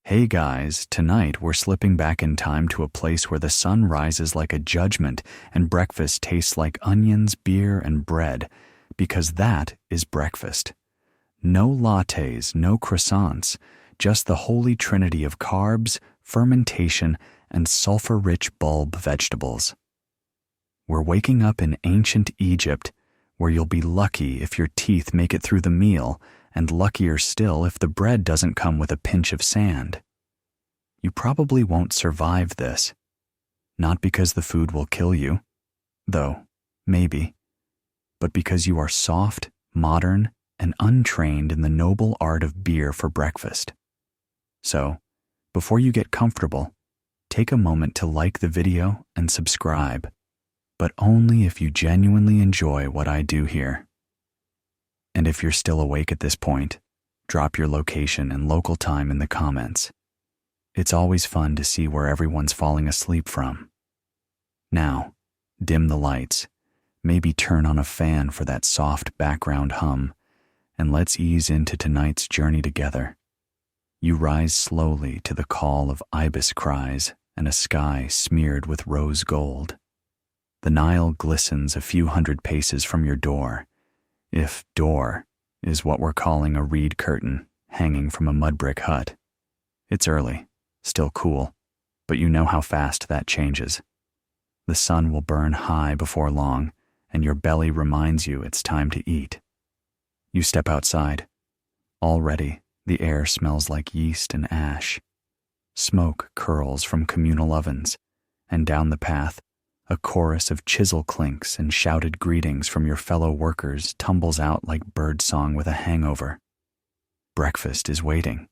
Hey guys, tonight we're slipping back in time to a place where the sun rises like a judgment and breakfast tastes like onions, beer, and bread, because that is breakfast. No lattes, no croissants, just the holy trinity of carbs, fermentation, and sulfur-rich bulb vegetables. We're waking up in ancient Egypt, where you'll be lucky if your teeth make it through the meal, and luckier still if the bread doesn't come with a pinch of sand. You probably won't survive this. Not because the food will kill you, though, maybe, but because you are soft, modern, and untrained in the noble art of beer for breakfast. So, before you get comfortable, take a moment to like the video and subscribe, but only if you genuinely enjoy what I do here. And if you're still awake at this point, drop your location and local time in the comments. It's always fun to see where everyone's falling asleep from. Now, dim the lights, maybe turn on a fan for that soft background hum, and let's ease into tonight's journey together. You rise slowly to the call of ibis cries and a sky smeared with rose gold. The Nile glistens a few hundred paces from your door, if door is what we're calling a reed curtain hanging from a mud brick hut. It's early, still cool, but you know how fast that changes. The sun will burn high before long, and your belly reminds you it's time to eat. You step outside. Already, the air smells like yeast and ash. Smoke curls from communal ovens, and down the path, a chorus of chisel clinks and shouted greetings from your fellow workers tumbles out like birdsong with a hangover. Breakfast is waiting.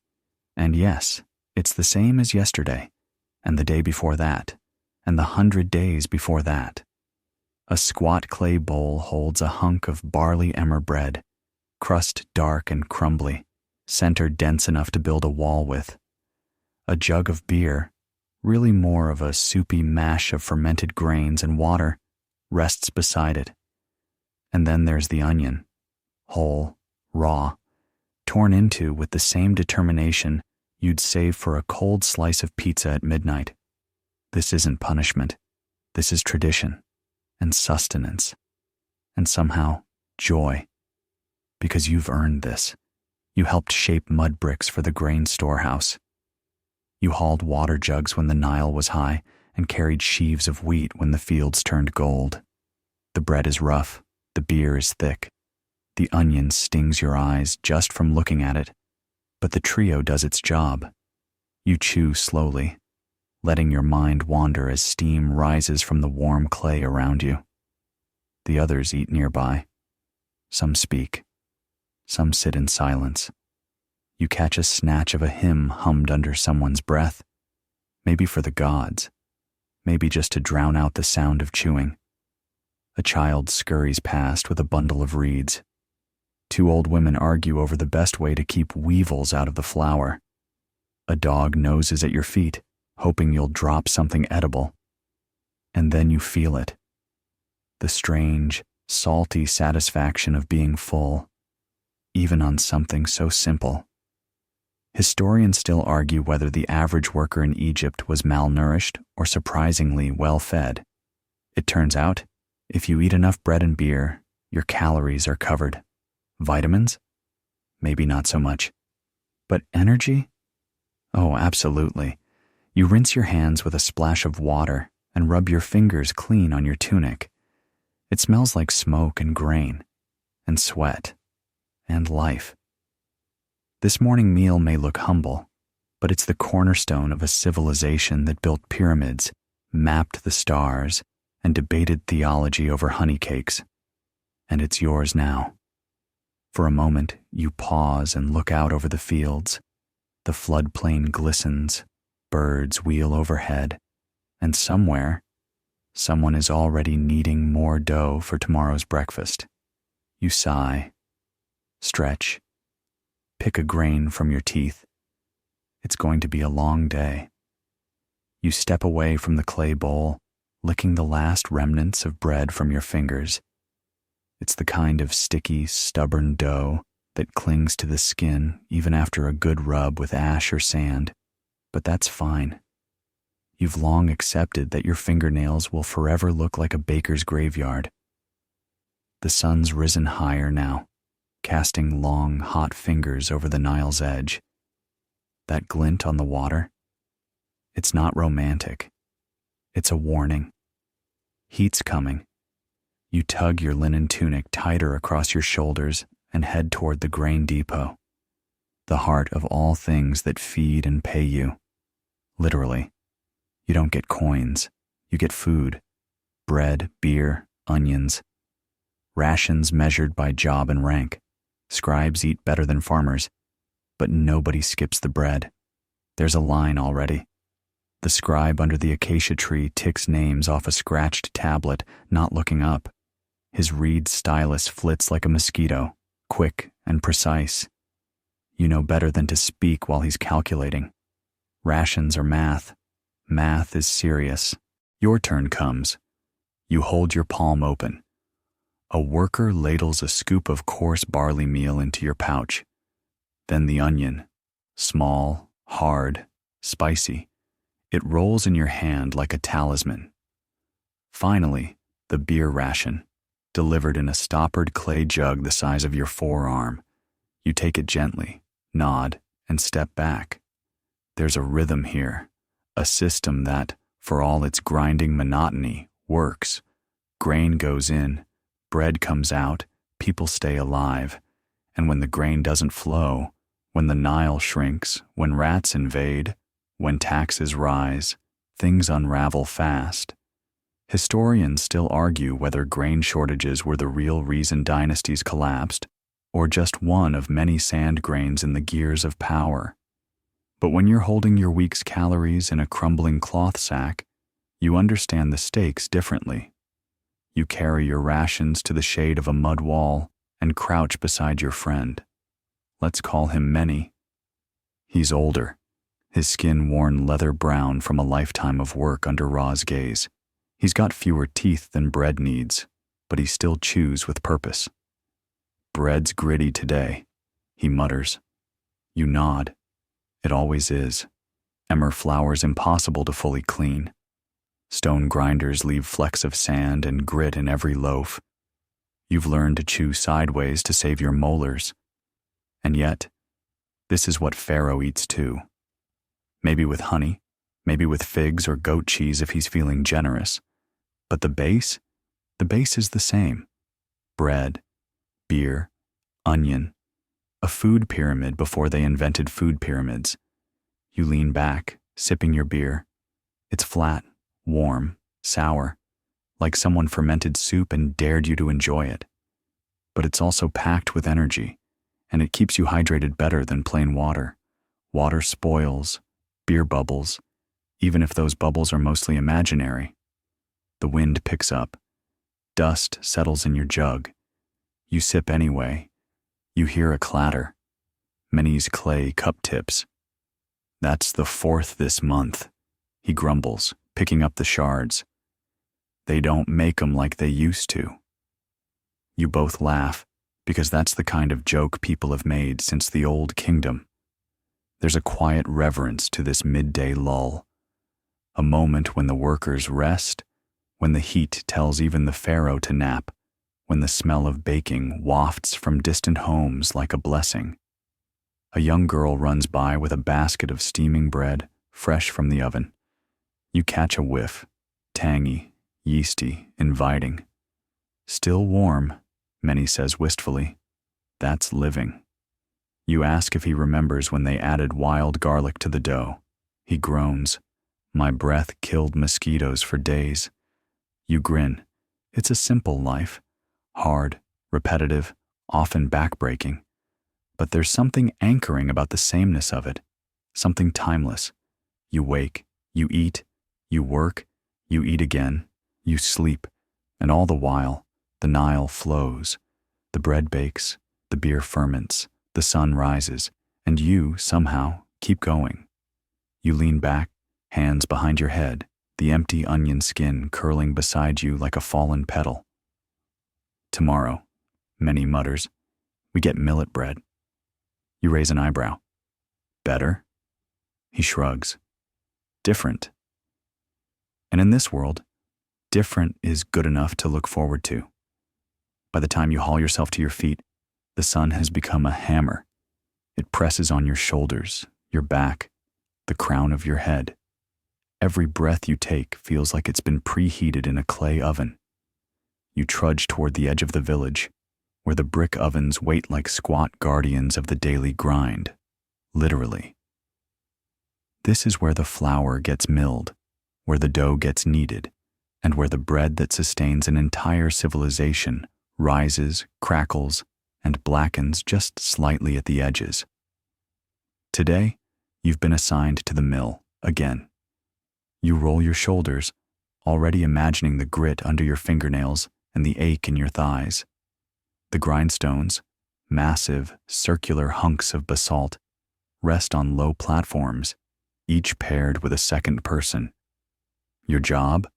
And yes, it's the same as yesterday, and the day before that, and the 100 days before that. A squat clay bowl holds a hunk of barley emmer bread, crust dark and crumbly, center dense enough to build a wall with. A jug of beer, really more of a soupy mash of fermented grains and water, rests beside it. And then there's the onion, whole, raw, torn into with the same determination you'd save for a cold slice of pizza at midnight. This isn't punishment. This is tradition and sustenance and somehow joy. Because you've earned this. You helped shape mud bricks for the grain storehouse. You hauled water jugs when the Nile was high and carried sheaves of wheat when the fields turned gold. The bread is rough, the beer is thick. The onion stings your eyes just from looking at it, but the trio does its job. You chew slowly, letting your mind wander as steam rises from the warm clay around you. The others eat nearby. Some speak. Some sit in silence. You catch a snatch of a hymn hummed under someone's breath, maybe for the gods, maybe just to drown out the sound of chewing. A child scurries past with a bundle of reeds. Two old women argue over the best way to keep weevils out of the flour. A dog noses at your feet, hoping you'll drop something edible. And then you feel it. The strange, salty satisfaction of being full, even on something so simple. Historians still argue whether the average worker in Egypt was malnourished or surprisingly well-fed. It turns out, if you eat enough bread and beer, your calories are covered. Vitamins? Maybe not so much. But energy? Oh, absolutely. You rinse your hands with a splash of water and rub your fingers clean on your tunic. It smells like smoke and grain, and sweat, and life. This morning meal may look humble, but it's the cornerstone of a civilization that built pyramids, mapped the stars, and debated theology over honey cakes. And it's yours now. For a moment, you pause and look out over the fields. The floodplain glistens, birds wheel overhead, and somewhere, someone is already kneading more dough for tomorrow's breakfast. You sigh, stretch, pick a grain from your teeth. It's going to be a long day. You step away from the clay bowl, licking the last remnants of bread from your fingers. It's the kind of sticky, stubborn dough that clings to the skin even after a good rub with ash or sand. But that's fine. You've long accepted that your fingernails will forever look like a baker's graveyard. The sun's risen higher now, casting long, hot fingers over the Nile's edge. That glint on the water, it's not romantic. It's a warning. Heat's coming. You tug your linen tunic tighter across your shoulders and head toward the grain depot, the heart of all things that feed and pay you. Literally. You don't get coins. You get food. Bread, beer, onions. Rations measured by job and rank. Scribes eat better than farmers, but nobody skips the bread. There's a line already. The scribe under the acacia tree ticks names off a scratched tablet, not looking up. His reed stylus flits like a mosquito, quick and precise. You know better than to speak while he's calculating. Rations are math. Math is serious. Your turn comes. You hold your palm open. A worker ladles a scoop of coarse barley meal into your pouch. Then the onion, small, hard, spicy. It rolls in your hand like a talisman. Finally, the beer ration, delivered in a stoppered clay jug the size of your forearm. You take it gently, nod, and step back. There's a rhythm here, a system that, for all its grinding monotony, works. Grain goes in, bread comes out, people stay alive. And when the grain doesn't flow, when the Nile shrinks, when rats invade, when taxes rise, things unravel fast. Historians still argue whether grain shortages were the real reason dynasties collapsed, or just one of many sand grains in the gears of power. But when you're holding your week's calories in a crumbling cloth sack, you understand the stakes differently. You carry your rations to the shade of a mud wall and crouch beside your friend. Let's call him Many. He's older, his skin worn leather brown from a lifetime of work under Ra's gaze. He's got fewer teeth than bread needs, but he still chews with purpose. Bread's gritty today, he mutters. You nod. It always is. Emmer flour's impossible to fully clean. Stone grinders leave flecks of sand and grit in every loaf. You've learned to chew sideways to save your molars. And yet, this is what Pharaoh eats too. Maybe with honey, maybe with figs or goat cheese if he's feeling generous. But the base is the same. Bread, beer, onion, a food pyramid before they invented food pyramids. You lean back, sipping your beer. It's flat, warm, sour, like someone fermented soup and dared you to enjoy it. But it's also packed with energy, and it keeps you hydrated better than plain water. Water spoils, beer bubbles, even if those bubbles are mostly imaginary. The wind picks up. Dust settles in your jug. You sip anyway. You hear a clatter. Many's clay cup tips. That's the 4th this month, he grumbles, picking up the shards. They don't make 'em like they used to. You both laugh, because that's the kind of joke people have made since the Old Kingdom. There's a quiet reverence to this midday lull, a moment when the workers rest, when the heat tells even the Pharaoh to nap, when the smell of baking wafts from distant homes like a blessing. A young girl runs by with a basket of steaming bread, fresh from the oven. You catch a whiff, tangy, yeasty, inviting. Still warm, Many says wistfully. That's living. You ask if he remembers when they added wild garlic to the dough. He groans. My breath killed mosquitoes for days. You grin. It's a simple life. Hard, repetitive, often backbreaking. But there's something anchoring about the sameness of it, something timeless. You wake, you eat, you work, you eat again, you sleep, and all the while, the Nile flows. The bread bakes, the beer ferments, the sun rises, and you, somehow, keep going. You lean back, hands behind your head, the empty onion skin curling beside you like a fallen petal. Tomorrow, Many mutters, we get millet bread. You raise an eyebrow. Better? He shrugs. different. And in this world, different is good enough to look forward to. By the time you haul yourself to your feet, the sun has become a hammer. It presses on your shoulders, your back, the crown of your head. Every breath you take feels like it's been preheated in a clay oven. You trudge toward the edge of the village, where the brick ovens wait like squat guardians of the daily grind, literally. This is where the flour gets milled, where the dough gets kneaded, and where the bread that sustains an entire civilization rises, crackles, and blackens just slightly at the edges. Today, you've been assigned to the mill again. You roll your shoulders, already imagining the grit under your fingernails and the ache in your thighs. The grindstones, massive, circular hunks of basalt, rest on low platforms, each paired with a second person. Your job?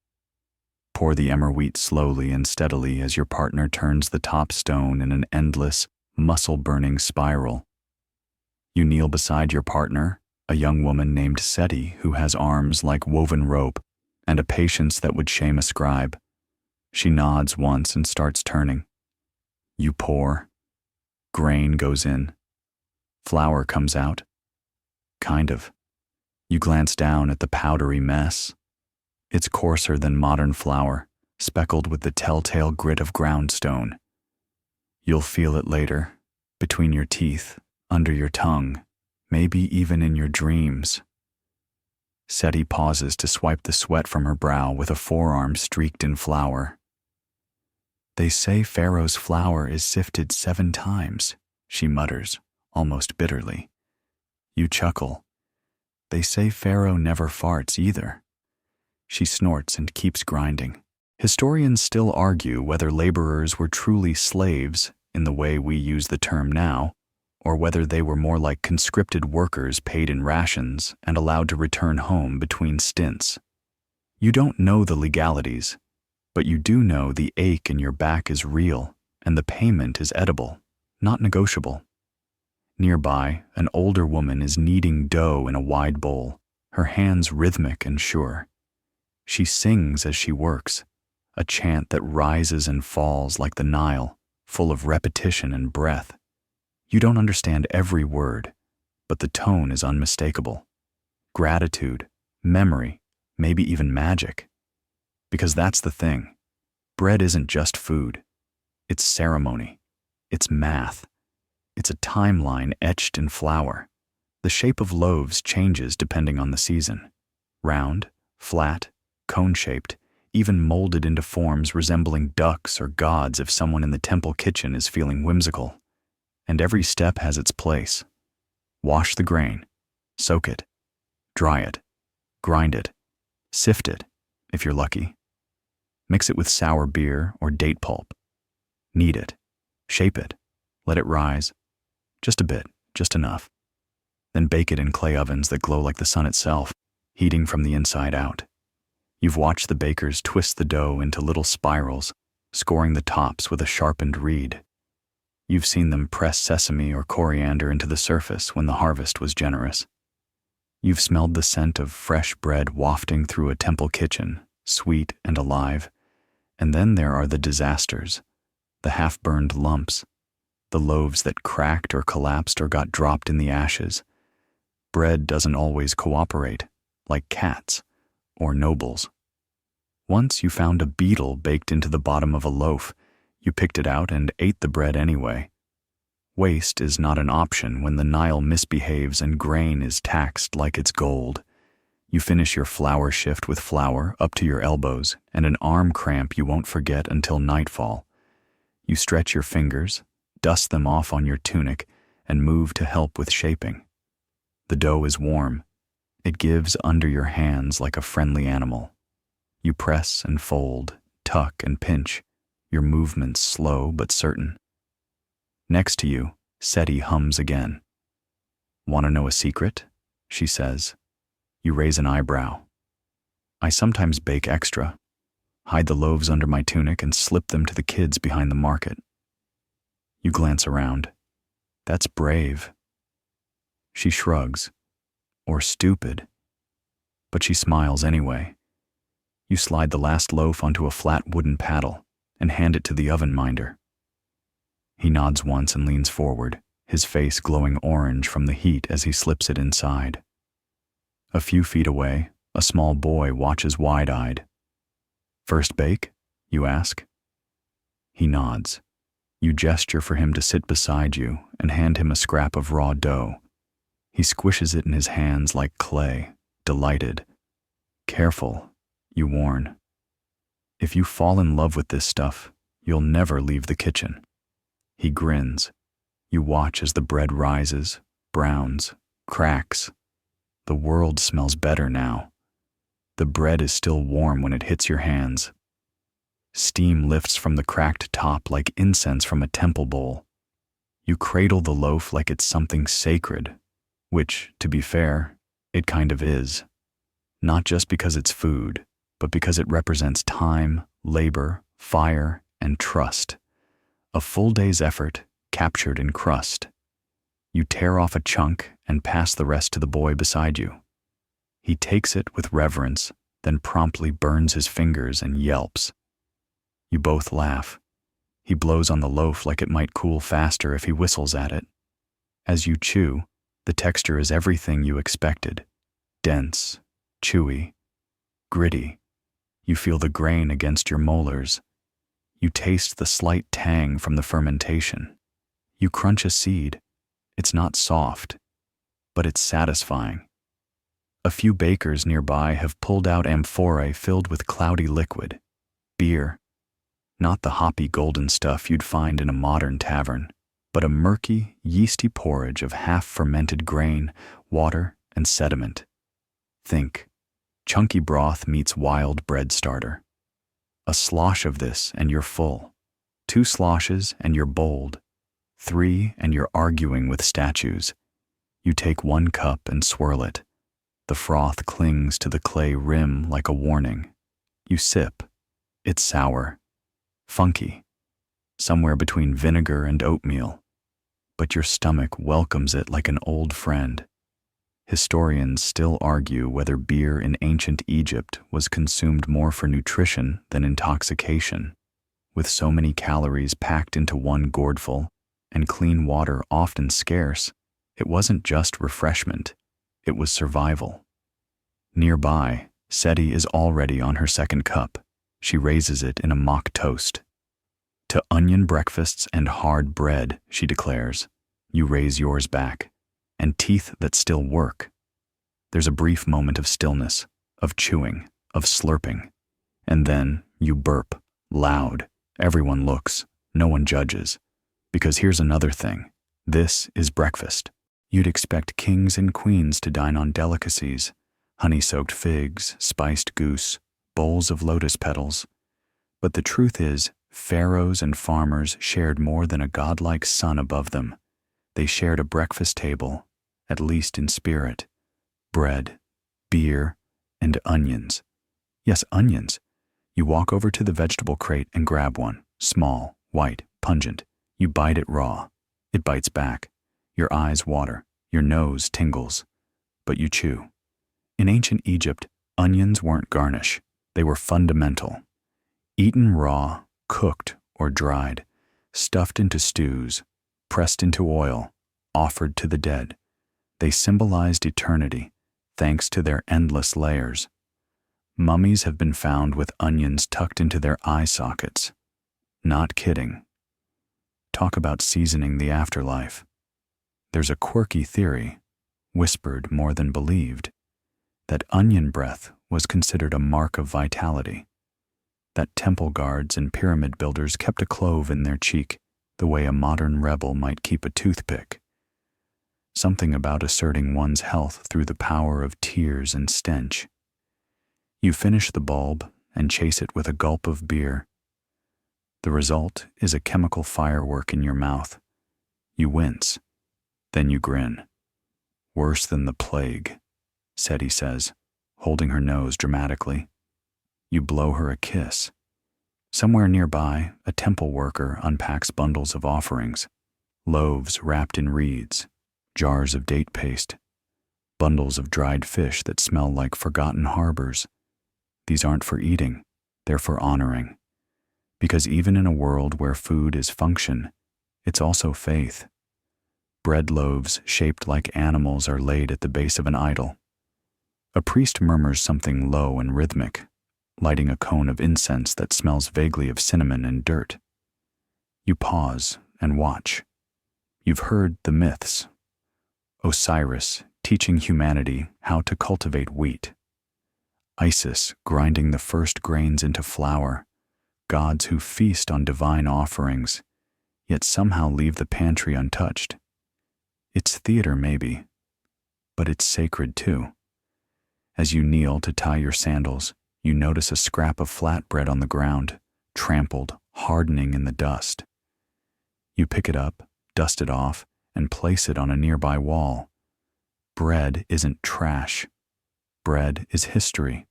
Pour the emmer wheat slowly and steadily as your partner turns the top stone in an endless, muscle-burning spiral. You kneel beside your partner, a young woman named Seti who has arms like woven rope and a patience that would shame a scribe. She nods once and starts turning. You pour. Grain goes in. Flour comes out. Kind of. You glance down at the powdery mess. It's coarser than modern flour, speckled with the telltale grit of ground stone. You'll feel it later, between your teeth, under your tongue, maybe even in your dreams. Seti pauses to swipe the sweat from her brow with a forearm streaked in flour. They say Pharaoh's flour is sifted 7 times, she mutters, almost bitterly. You chuckle. They say Pharaoh never farts either. She snorts and keeps grinding. Historians still argue whether laborers were truly slaves in the way we use the term now, or whether they were more like conscripted workers paid in rations and allowed to return home between stints. You don't know the legalities, but you do know the ache in your back is real and the payment is edible, not negotiable. Nearby, an older woman is kneading dough in a wide bowl, her hands rhythmic and sure. She sings as she works, a chant that rises and falls like the Nile, full of repetition and breath. You don't understand every word, but the tone is unmistakable. Gratitude, memory, maybe even magic. Because that's the thing. Bread isn't just food. It's ceremony. It's math. It's a timeline etched in flour. The shape of loaves changes depending on the season. Round, flat, cone-shaped, even molded into forms resembling ducks or gods if someone in the temple kitchen is feeling whimsical. And every step has its place. Wash the grain, soak it, dry it, grind it, sift it, if you're lucky. Mix it with sour beer or date pulp. Knead it, shape it, let it rise. Just a bit, just enough. Then bake it in clay ovens that glow like the sun itself, heating from the inside out. You've watched the bakers twist the dough into little spirals, scoring the tops with a sharpened reed. You've seen them press sesame or coriander into the surface when the harvest was generous. You've smelled the scent of fresh bread wafting through a temple kitchen, sweet and alive. And then there are the disasters, the half-burned lumps, the loaves that cracked or collapsed or got dropped in the ashes. Bread doesn't always cooperate, like cats or nobles. Once you found a beetle baked into the bottom of a loaf. You picked it out and ate the bread anyway. Waste is not an option when the Nile misbehaves and grain is taxed like it's gold. You finish your flour shift with flour up to your elbows and an arm cramp you won't forget until nightfall. You stretch your fingers, dust them off on your tunic, and move to help with shaping. The dough is warm. It gives under your hands like a friendly animal. You press and fold, tuck and pinch, your movements slow but certain. Next to you, Seti hums again. "Want to know a secret?" she says. You raise an eyebrow. "I sometimes bake extra, hide the loaves under my tunic and slip them to the kids behind the market." You glance around. "That's brave." She shrugs. "Or stupid." but she smiles anyway. You slide the last loaf onto a flat wooden paddle and hand it to the oven minder. He nods once and leans forward, his face glowing orange from the heat as he slips it inside. A few feet away, a small boy watches wide-eyed. "First bake?" you ask. He nods. You gesture for him to sit beside you and hand him a scrap of raw dough. He squishes it in his hands like clay, delighted. "Careful," you warn. "If you fall in love with this stuff, you'll never leave the kitchen." He grins. You watch as the bread rises, browns, cracks. The world smells better now. The bread is still warm when it hits your hands. Steam lifts from the cracked top like incense from a temple bowl. You cradle the loaf like it's something sacred, which, to be fair, it kind of is. Not just because it's food, but because it represents time, labor, fire, and trust. A full day's effort captured in crust. You tear off a chunk and pass the rest to the boy beside you. He takes it with reverence, then promptly burns his fingers and yelps. You both laugh. He blows on the loaf like it might cool faster if he whistles at it. As you chew, the texture is everything you expected. Dense, chewy, gritty. You feel the grain against your molars. You taste the slight tang from the fermentation. You crunch a seed. It's not soft, but it's satisfying. A few bakers nearby have pulled out amphorae filled with cloudy liquid, beer. Not the hoppy golden stuff you'd find in a modern tavern, but a murky, yeasty porridge of half-fermented grain, water, and sediment. Think, chunky broth meets wild bread starter. A slosh of this and you're full. 2 sloshes and you're bold. 3 and you're arguing with statues. You take 1 cup and swirl it. The froth clings to the clay rim like a warning. You sip. It's sour. Funky, somewhere between vinegar and oatmeal, but your stomach welcomes it like an old friend. Historians still argue whether beer in ancient Egypt was consumed more for nutrition than intoxication. With so many calories packed into 1 gourdful, and clean water often scarce, it wasn't just refreshment, it was survival. Nearby, Seti is already on her 2nd cup. She raises it in a mock toast. "To onion breakfasts and hard bread," she declares. You raise yours back. "And teeth that still work." There's a brief moment of stillness, of chewing, of slurping. And then you burp, loud. Everyone looks. No one judges. Because here's another thing. This is breakfast. You'd expect kings and queens to dine on delicacies. Honey-soaked figs, spiced goose, bowls of lotus petals. But the truth is, pharaohs and farmers shared more than a godlike sun above them. They shared a breakfast table, at least in spirit. Bread, beer, and onions. Yes, onions. You walk over to the vegetable crate and grab one. Small, white, pungent. You bite it raw. It bites back. Your eyes water. Your nose tingles. But you chew. In ancient Egypt, onions weren't garnish. They were fundamental. Eaten raw, cooked or dried, stuffed into stews, pressed into oil, offered to the dead. They symbolized eternity, thanks to their endless layers. Mummies have been found with onions tucked into their eye sockets. Not kidding. Talk about seasoning the afterlife. There's a quirky theory, whispered more than believed, that onion breath was considered a mark of vitality. That temple guards and pyramid builders kept a clove in their cheek, the way a modern rebel might keep a toothpick. Something about asserting one's health through the power of tears and stench. You finish the bulb and chase it with a gulp of beer. The result is a chemical firework in your mouth. You wince, then you grin. "Worse than the plague," Seti says, holding her nose dramatically. You blow her a kiss. Somewhere nearby, a temple worker unpacks bundles of offerings, loaves wrapped in reeds, jars of date paste. bundles of dried fish that smell like forgotten harbors. These aren't for eating, they're for honoring. Because even in a world where food is function, it's also faith. Bread loaves shaped like animals are laid at the base of an idol. A priest murmurs something low and rhythmic, lighting a cone of incense that smells vaguely of cinnamon and dirt. You pause and watch. You've heard the myths. Osiris teaching humanity how to cultivate wheat. Isis grinding the first grains into flour. Gods who feast on divine offerings, yet somehow leave the pantry untouched. It's theater maybe, but it's sacred too. As you kneel to tie your sandals, you notice a scrap of flatbread on the ground, trampled, hardening in the dust. You pick it up, dust it off, and place it on a nearby wall. Bread isn't trash. Bread is history.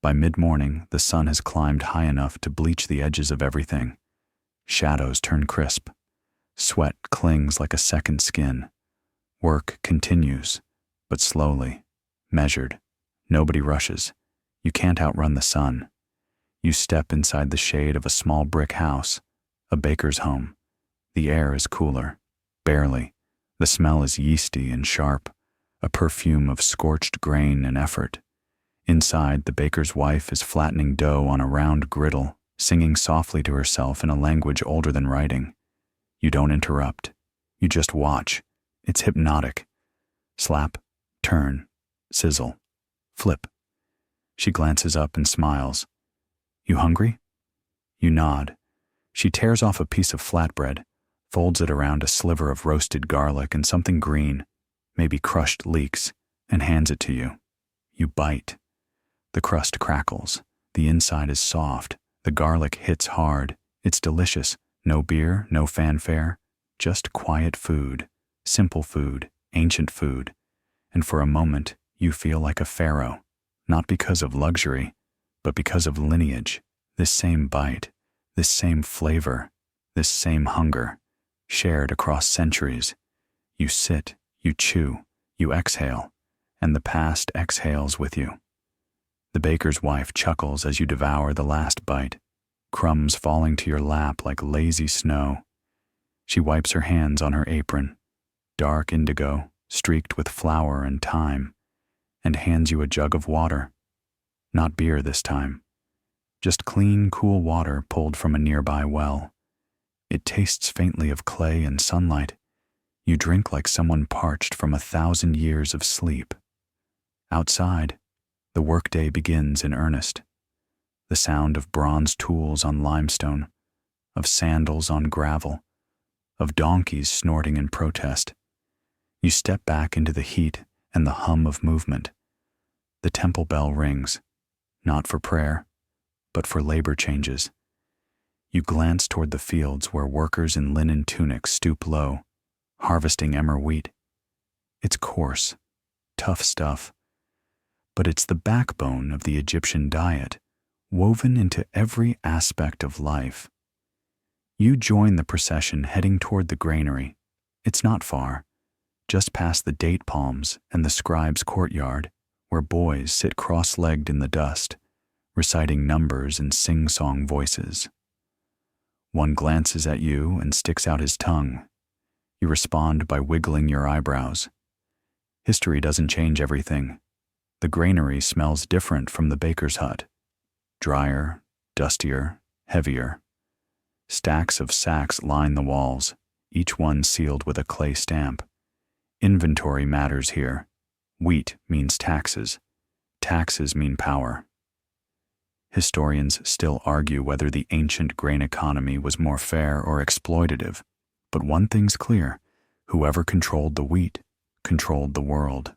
By mid-morning, the sun has climbed high enough to bleach the edges of everything. Shadows turn crisp. Sweat clings like a second skin. Work continues, but slowly, measured. Nobody rushes. You can't outrun the sun. You step inside the shade of a small brick house, a baker's home. The air is cooler, barely. The smell is yeasty and sharp, a perfume of scorched grain and effort. Inside, the baker's wife is flattening dough on a round griddle, singing softly to herself in a language older than writing. You don't interrupt. You just watch. It's hypnotic. Slap, turn, sizzle, flip. She glances up and smiles. You hungry? You nod. She tears off a piece of flatbread, folds it around a sliver of roasted garlic and something green, maybe crushed leeks, and hands it to you. You bite. The crust crackles. The inside is soft. The garlic hits hard. It's delicious. No beer, no fanfare. Just quiet food. Simple food. Ancient food. And for a moment, you feel like a pharaoh. Not because of luxury, but because of lineage. This same bite. This same flavor. This same hunger. Shared across centuries. You sit. You chew. You exhale. And the past exhales with you. The baker's wife chuckles as you devour the last bite, crumbs falling to your lap like lazy snow. She wipes her hands on her apron, dark indigo, streaked with flour and thyme, and hands you a jug of water. Not beer this time. Just clean, cool water pulled from a nearby well. It tastes faintly of clay and sunlight. You drink like someone parched from 1,000 years of sleep. Outside, the workday begins in earnest. The sound of bronze tools on limestone, of sandals on gravel, of donkeys snorting in protest. You step back into the heat and the hum of movement. The temple bell rings, not for prayer, but for labor changes. You glance toward the fields where workers in linen tunics stoop low, harvesting emmer wheat. It's coarse, tough stuff, but it's the backbone of the Egyptian diet, woven into every aspect of life. You join the procession heading toward the granary. It's not far, just past the date palms and the scribe's courtyard, where boys sit cross-legged in the dust, reciting numbers in sing-song voices. One glances at you and sticks out his tongue. You respond by wiggling your eyebrows. History doesn't change everything. The granary smells different from the baker's hut. Drier, dustier, heavier. Stacks of sacks line the walls, each one sealed with a clay stamp. Inventory matters here. Wheat means taxes. Taxes mean power. Historians still argue whether the ancient grain economy was more fair or exploitative, but one thing's clear: whoever controlled the wheat controlled the world.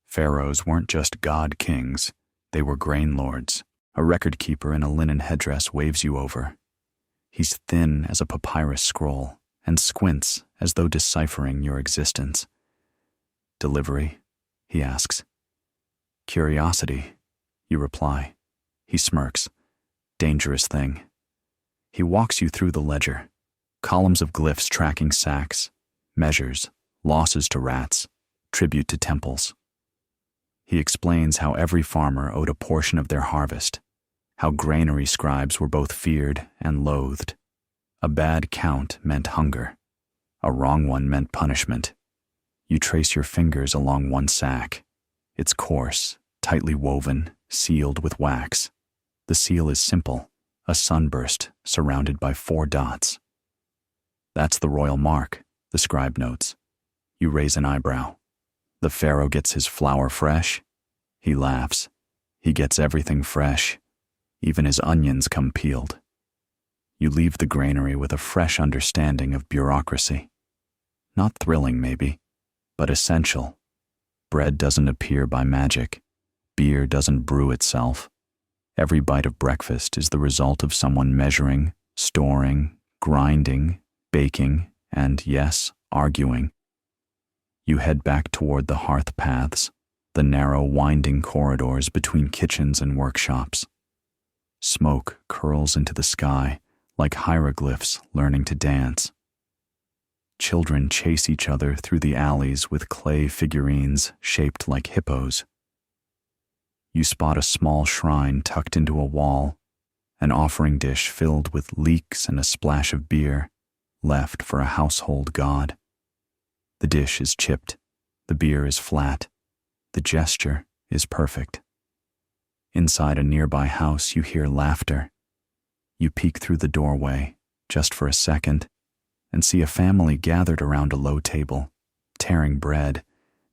Pharaohs weren't just god kings, they were grain lords. A record keeper in a linen headdress waves you over. He's thin as a papyrus scroll and squints as though deciphering your existence. Delivery? He asks. Curiosity, you reply. He smirks. Dangerous thing. He walks you through the ledger. Columns of glyphs tracking sacks, measures, losses to rats, tribute to temples. He explains how every farmer owed a portion of their harvest, how granary scribes were both feared and loathed. A bad count meant hunger. A wrong one meant punishment. You trace your fingers along one sack. It's coarse, tightly woven, sealed with wax. The seal is simple, a sunburst surrounded by 4 dots. That's the royal mark, the scribe notes. You raise an eyebrow. The Pharaoh gets his flour fresh. He laughs. He gets everything fresh. Even his onions come peeled. You leave the granary with a fresh understanding of bureaucracy. Not thrilling, maybe, but essential. Bread doesn't appear by magic. Beer doesn't brew itself. Every bite of breakfast is the result of someone measuring, storing, grinding, baking, and, yes, arguing. You head back toward the hearth paths, the narrow, winding corridors between kitchens and workshops. Smoke curls into the sky like hieroglyphs learning to dance. Children chase each other through the alleys with clay figurines shaped like hippos. You spot a small shrine tucked into a wall, an offering dish filled with leeks and a splash of beer, left for a household god. The dish is chipped, the beer is flat, the gesture is perfect. Inside a nearby house, you hear laughter. You peek through the doorway, just for a second, and see a family gathered around a low table, tearing bread,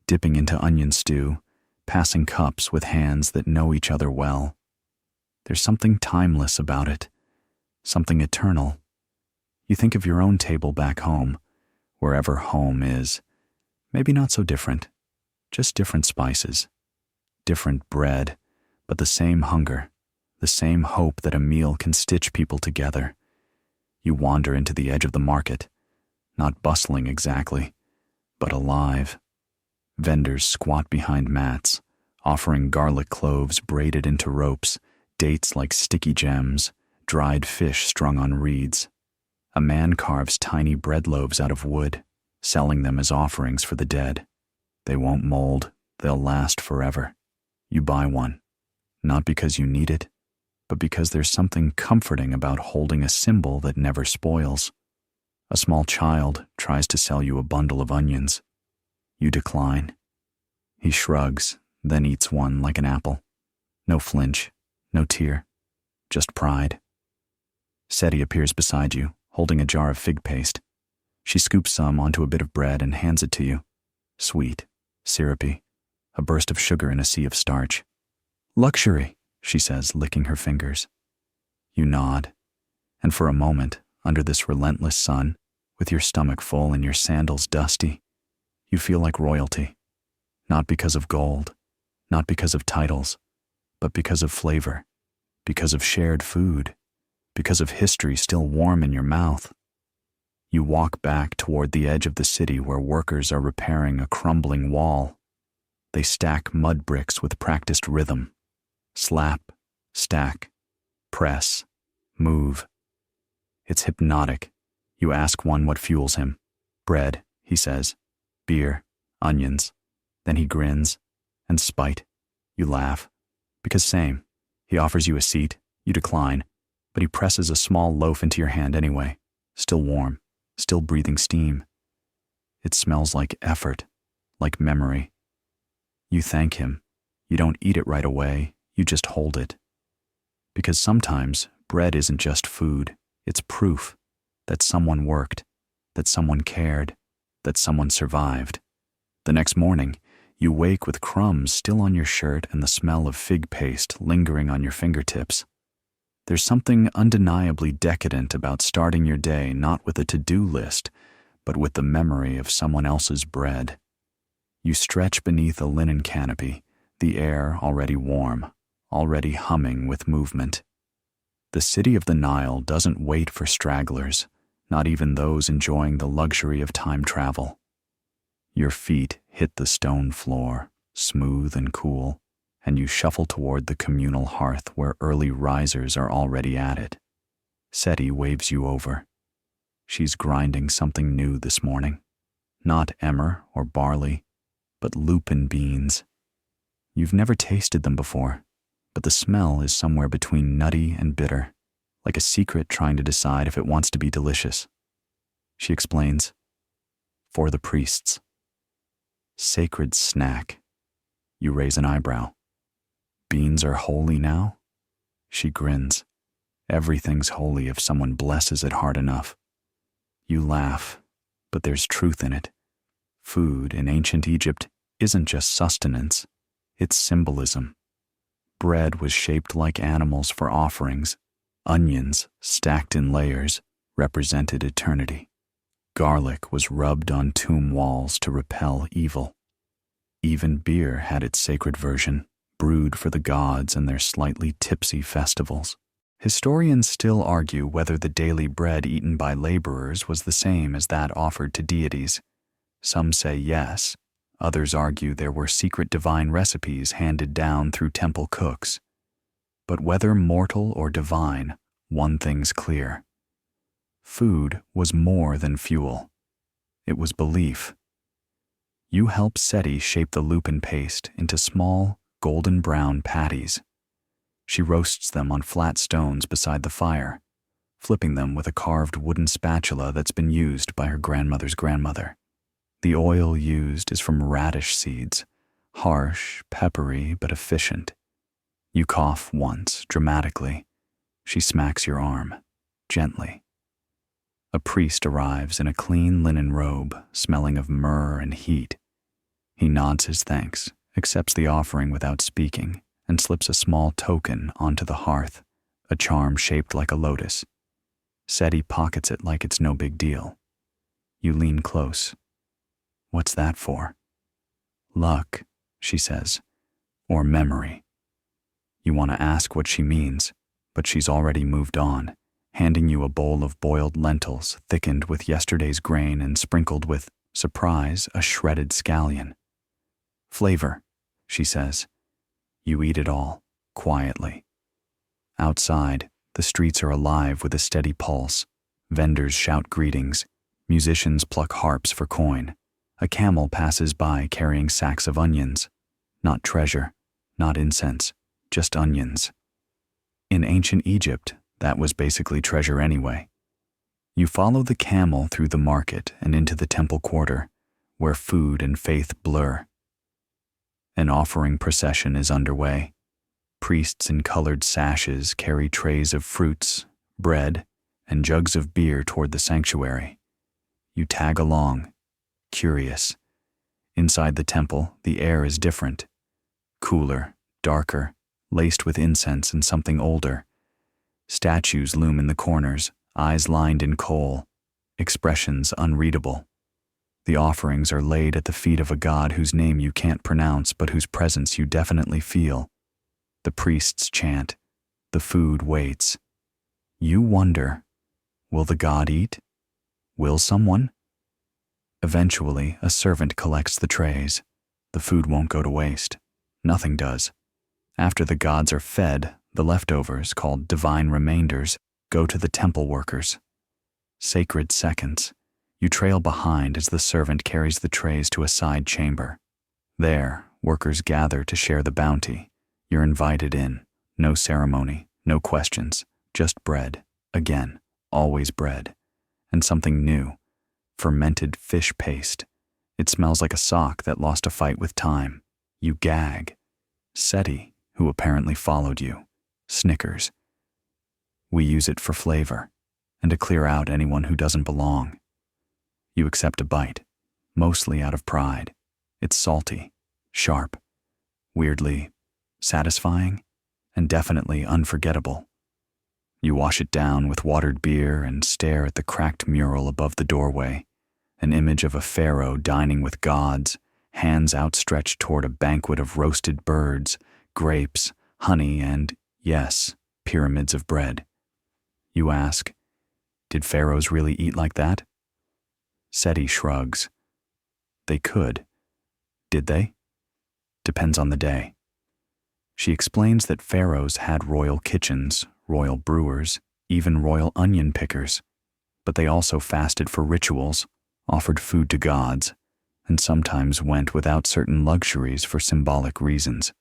dipping into onion stew, passing cups with hands that know each other well. There's something timeless about it, something eternal. You think of your own table back home, wherever home is. Maybe not so different, just different spices, different bread, but the same hunger, the same hope that a meal can stitch people together. You wander into the edge of the market, not bustling exactly, but alive. Vendors squat behind mats, offering garlic cloves braided into ropes, dates like sticky gems, dried fish strung on reeds. A man carves tiny bread loaves out of wood, selling them as offerings for the dead. They won't mold, they'll last forever. You buy one, not because you need it, but because there's something comforting about holding a symbol that never spoils. A small child tries to sell you a bundle of onions. You decline. He shrugs, then eats one like an apple. No flinch, no tear, just pride. Seti appears beside you, holding a jar of fig paste. She scoops some onto a bit of bread and hands it to you. Sweet, syrupy, a burst of sugar in a sea of starch. Luxury, she says, licking her fingers. You nod, and for a moment, under this relentless sun, with your stomach full and your sandals dusty, you feel like royalty. Not because of gold, not because of titles, but because of flavor, because of shared food, because of history still warm in your mouth. You walk back toward the edge of the city where workers are repairing a crumbling wall. They stack mud bricks with practiced rhythm. Slap, stack, press, move. It's hypnotic. You ask one what fuels him. Bread, he says. Beer, onions. Then he grins. And spite. You laugh. Because same. He offers you a seat. You decline. But he presses a small loaf into your hand anyway. Still warm. Still breathing steam. It smells like effort. Like memory. You thank him. You don't eat it right away. You just hold it. Because sometimes bread isn't just food. It's proof that someone worked, that someone cared, that someone survived. The next morning, you wake with crumbs still on your shirt and the smell of fig paste lingering on your fingertips. There's something undeniably decadent about starting your day not with a to-do list, but with the memory of someone else's bread. You stretch beneath a linen canopy, the air already warm, already humming with movement. The city of the Nile doesn't wait for stragglers, not even those enjoying the luxury of time travel. Your feet hit the stone floor, smooth and cool, and you shuffle toward the communal hearth where early risers are already at it. Seti waves you over. She's grinding something new this morning. Not emmer or barley, but lupin beans. You've never tasted them before, but the smell is somewhere between nutty and bitter, like a secret trying to decide if it wants to be delicious. She explains, for the priests. Sacred snack. You raise an eyebrow. Beans are holy now? She grins. Everything's holy if someone blesses it hard enough. You laugh, but there's truth in it. Food in ancient Egypt isn't just sustenance, it's symbolism. Bread was shaped like animals for offerings. Onions, stacked in layers, represented eternity. Garlic was rubbed on tomb walls to repel evil. Even beer had its sacred version, brewed for the gods and their slightly tipsy festivals. Historians still argue whether the daily bread eaten by laborers was the same as that offered to deities. Some say yes, others argue there were secret divine recipes handed down through temple cooks. But whether mortal or divine, one thing's clear. Food was more than fuel. It was belief. You help Seti shape the lupin paste into small, golden brown patties. She roasts them on flat stones beside the fire, flipping them with a carved wooden spatula that's been used by her grandmother's grandmother. The oil used is from radish seeds, harsh, peppery, but efficient. You cough once, dramatically. She smacks your arm, gently. A priest arrives in a clean linen robe, smelling of myrrh and heat. He nods his thanks, accepts the offering without speaking, and slips a small token onto the hearth, a charm shaped like a lotus. Seti pockets it like it's no big deal. You lean close. What's that for? Luck, she says, or memory. You want to ask what she means, but she's already moved on, handing you a bowl of boiled lentils thickened with yesterday's grain and sprinkled with, surprise, a shredded scallion. Flavor, she says. You eat it all, quietly. Outside, the streets are alive with a steady pulse. Vendors shout greetings. Musicians pluck harps for coin. A camel passes by carrying sacks of onions. Not treasure, not incense, just onions. In ancient Egypt, that was basically treasure anyway. You follow the camel through the market and into the temple quarter, where food and faith blur. An offering procession is underway. Priests in colored sashes carry trays of fruits, bread, and jugs of beer toward the sanctuary. You tag along, curious. Inside the temple, the air is different. Cooler, darker, laced with incense and something older. Statues loom in the corners, eyes lined in kohl, expressions unreadable. The offerings are laid at the feet of a god whose name you can't pronounce but whose presence you definitely feel. The priests chant. The food waits. You wonder, will the god eat? Will someone? Eventually, a servant collects the trays. The food won't go to waste. Nothing does. After the gods are fed, the leftovers, called divine remainders, go to the temple workers. Sacred seconds. You trail behind as the servant carries the trays to a side chamber. There, workers gather to share the bounty. You're invited in. No ceremony, no questions, just bread. Again, always bread. And something new. Fermented fish paste. It smells like a sock that lost a fight with time. You gag. Seti, who apparently followed you, snickers. We use it for flavor, and to clear out anyone who doesn't belong. You accept a bite, mostly out of pride. It's salty, sharp, weirdly satisfying, and definitely unforgettable. You wash it down with watered beer and stare at the cracked mural above the doorway, an image of a pharaoh dining with gods, hands outstretched toward a banquet of roasted birds, grapes, honey, and, yes, pyramids of bread. You ask, did pharaohs really eat like that? Seti shrugs. They could. Did they? Depends on the day. She explains that pharaohs had royal kitchens, royal brewers, even royal onion pickers, but they also fasted for rituals, offered food to gods, and sometimes went without certain luxuries for symbolic reasons.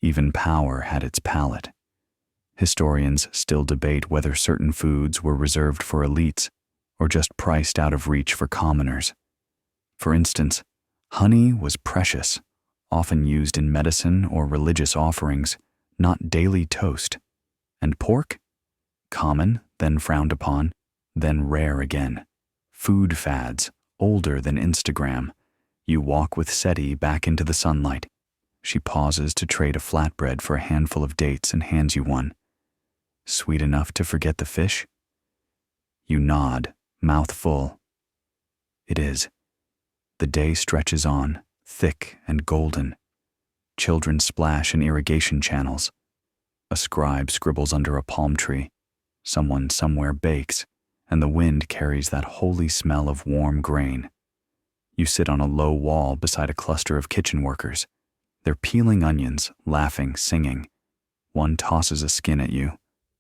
Even power had its palate. Historians still debate whether certain foods were reserved for elites or just priced out of reach for commoners. For instance, honey was precious, often used in medicine or religious offerings, not daily toast. And pork? Common, then frowned upon, then rare again. Food fads, older than Instagram. You walk with Seti back into the sunlight. She pauses to trade a flatbread for a handful of dates and hands you one. Sweet enough to forget the fish? You nod, mouth full. It is. The day stretches on, thick and golden. Children splash in irrigation channels. A scribe scribbles under a palm tree. Someone somewhere bakes, and the wind carries that holy smell of warm grain. You sit on a low wall beside a cluster of kitchen workers. They're peeling onions, laughing, singing. One tosses a skin at you.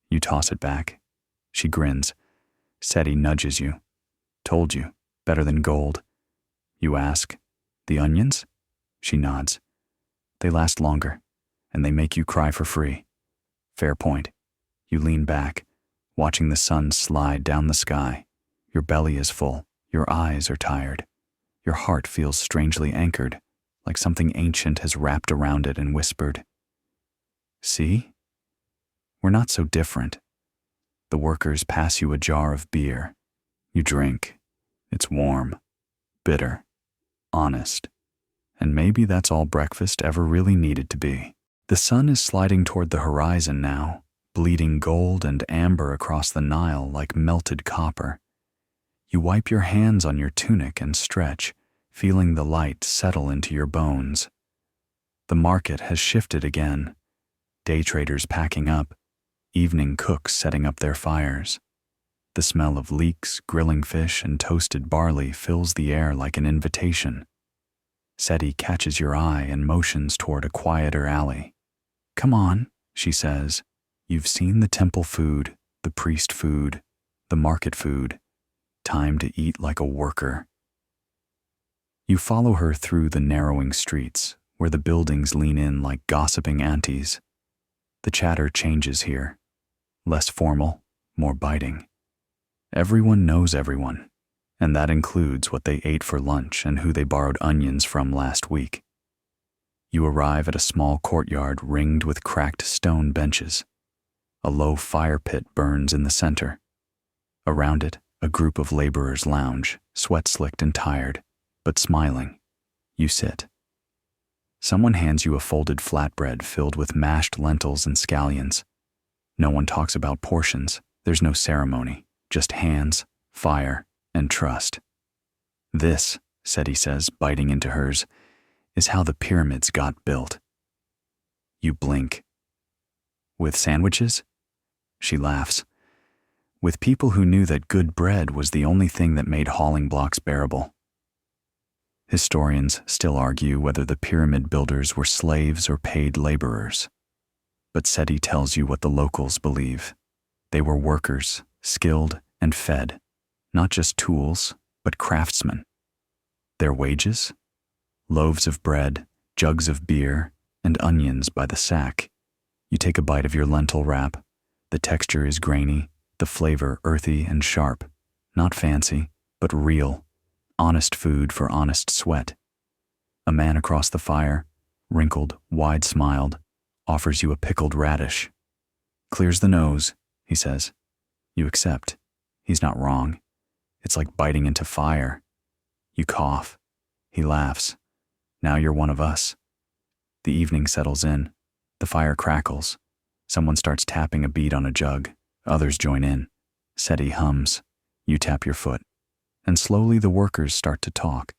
You toss it back. She grins. Seti nudges you. Told you, better than gold. You ask, the onions? She nods. They last longer, and they make you cry for free. Fair point. You lean back, watching the sun slide down the sky. Your belly is full. Your eyes are tired. Your heart feels strangely anchored, like something ancient has wrapped around it and whispered. See? We're not so different. The workers pass you a jar of beer. You drink. It's warm, bitter, honest. And maybe that's all breakfast ever really needed to be. The sun is sliding toward the horizon now, bleeding gold and amber across the Nile like melted copper. You wipe your hands on your tunic and stretch, feeling the light settle into your bones. The market has shifted again. Day traders packing up, evening cooks setting up their fires. The smell of leeks, grilling fish, and toasted barley fills the air like an invitation. Seti catches your eye and motions toward a quieter alley. Come on, she says. You've seen the temple food, the priest food, the market food. Time to eat like a worker. You follow her through the narrowing streets, where the buildings lean in like gossiping aunties. The chatter changes here. Less formal, more biting. Everyone knows everyone, and that includes what they ate for lunch and who they borrowed onions from last week. You arrive at a small courtyard ringed with cracked stone benches. A low fire pit burns in the center. Around it, a group of laborers lounge, sweat-slicked and tired, but smiling. You sit. Someone hands you a folded flatbread filled with mashed lentils and scallions. No one talks about portions. There's no ceremony, just hands, fire, and trust. This, Seti says, biting into hers, is how the pyramids got built. You blink. With sandwiches? She laughs. With people who knew that good bread was the only thing that made hauling blocks bearable. Historians still argue whether the pyramid builders were slaves or paid laborers. But Seti tells you what the locals believe. They were workers, skilled and fed, not just tools, but craftsmen. Their wages? Loaves of bread, jugs of beer, and onions by the sack. You take a bite of your lentil wrap. The texture is grainy, the flavor earthy and sharp. Not fancy, but real. Honest food for honest sweat. A man across the fire, wrinkled, wide-smiled, offers you a pickled radish. Clears the nose, he says. You accept. He's not wrong. It's like biting into fire. You cough. He laughs. Now you're one of us. The evening settles in. The fire crackles. Someone starts tapping a bead on a jug. Others join in. Seti hums. You tap your foot. And slowly the workers start to talk.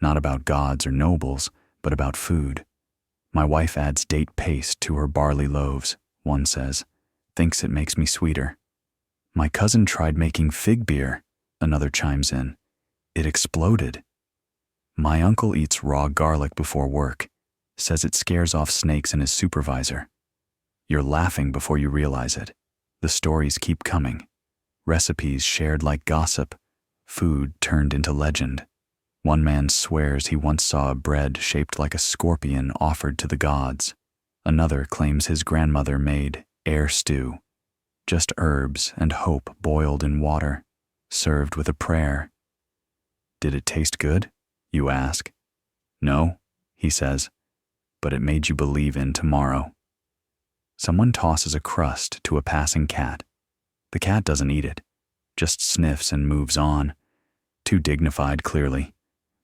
Not about gods or nobles, but about food. My wife adds date paste to her barley loaves, one says. Thinks it makes me sweeter. My cousin tried making fig beer, another chimes in. It exploded. My uncle eats raw garlic before work. Says it scares off snakes and his supervisor. You're laughing before you realize it. The stories keep coming. Recipes shared like gossip. Food turned into legend. One man swears he once saw a bread shaped like a scorpion offered to the gods. Another claims his grandmother made air stew, just herbs and hope boiled in water, served with a prayer. Did it taste good? You ask. No, he says, but it made you believe in tomorrow. Someone tosses a crust to a passing cat. The cat doesn't eat it, just sniffs and moves on. Too dignified, clearly.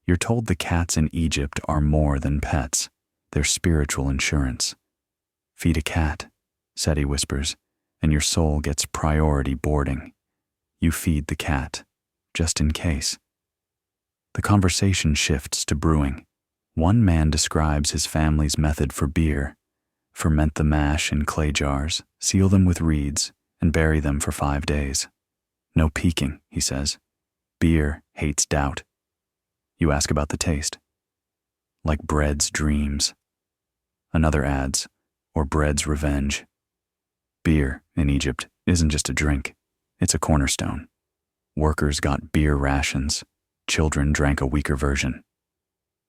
You're told the cats in Egypt are more than pets. They're spiritual insurance. Feed a cat, Seti whispers, and your soul gets priority boarding. You feed the cat, just in case. The conversation shifts to brewing. One man describes his family's method for beer. Ferment the mash in clay jars, seal them with reeds, and bury them for 5 days. No peeking, he says. Beer hates doubt. You ask about the taste. Like bread's dreams. Another adds, or bread's revenge. Beer in Egypt isn't just a drink, it's a cornerstone. Workers got beer rations, children drank a weaker version.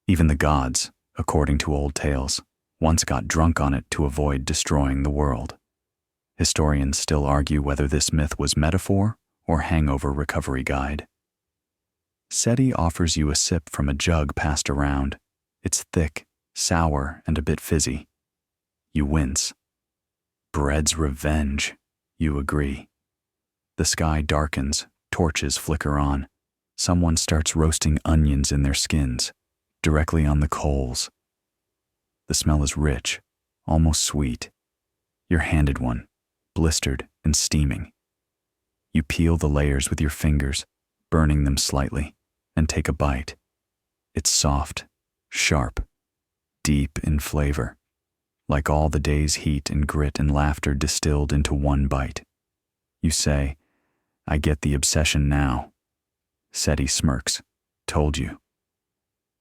Even the gods, according to old tales, once got drunk on it to avoid destroying the world. Historians still argue whether this myth was metaphor or hangover recovery guide. Seti offers you a sip from a jug passed around. It's thick, sour, and a bit fizzy. You wince. Bread's revenge, you agree. The sky darkens, torches flicker on. Someone starts roasting onions in their skins, directly on the coals. The smell is rich, almost sweet. You're handed one, blistered and steaming. You peel the layers with your fingers, burning them slightly, and take a bite. It's soft, sharp, deep in flavor, like all the day's heat and grit and laughter distilled into one bite. You say, I get the obsession now. Seti smirks. Told you.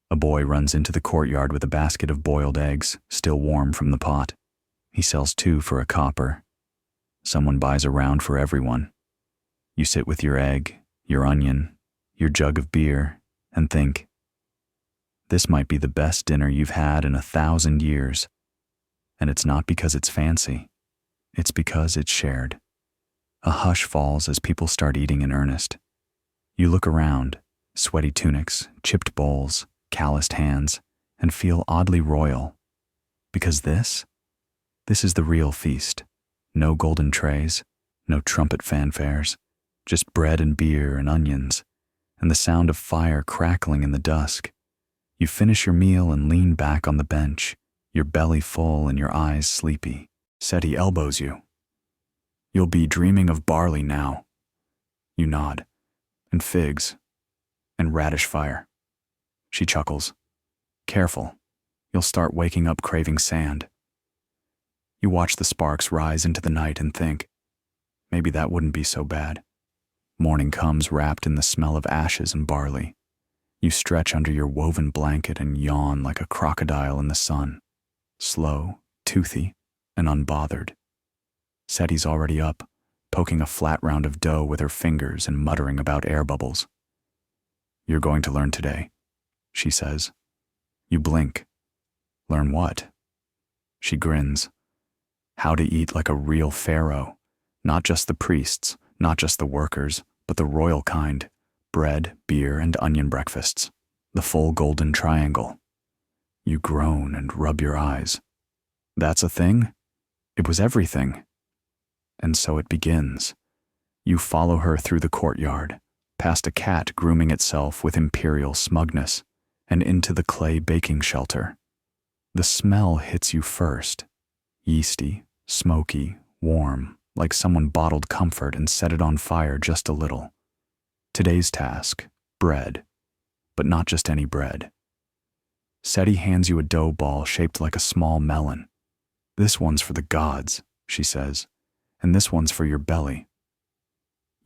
A boy runs into the courtyard with a basket of boiled eggs, still warm from the pot. He sells 2 for a copper. Someone buys a round for everyone. You sit with your egg, your onion, your jug of beer, and think, this might be the best dinner you've had in 1,000 years. And it's not because it's fancy. It's because it's shared. A hush falls as people start eating in earnest. You look around, sweaty tunics, chipped bowls, calloused hands, and feel oddly royal. Because this is the real feast. No golden trays, no trumpet fanfares, just bread and beer and onions, and the sound of fire crackling in the dusk. You finish your meal and lean back on the bench, your belly full and your eyes sleepy. Seti elbows you. You'll be dreaming of barley now. You nod. And figs. And radish fire. She chuckles. Careful. You'll start waking up craving sand. You watch the sparks rise into the night and think, maybe that wouldn't be so bad. Morning comes wrapped in the smell of ashes and barley. You stretch under your woven blanket and yawn like a crocodile in the sun. Slow, toothy, and unbothered. Seti's already up, poking a flat round of dough with her fingers and muttering about air bubbles. You're going to learn today, she says. You blink. Learn what? She grins. How to eat like a real pharaoh. Not just the priests, not just the workers, but the royal kind. Bread, beer, and onion breakfasts. The full golden triangle. You groan and rub your eyes. That's a thing? It was everything. And so it begins. You follow her through the courtyard, past a cat grooming itself with imperial smugness, and into the clay baking shelter. The smell hits you first. Yeasty, smoky, warm, like someone bottled comfort and set it on fire just a little. Today's task, bread, but not just any bread. Seti hands you a dough ball shaped like a small melon. This one's for the gods, she says, and this one's for your belly.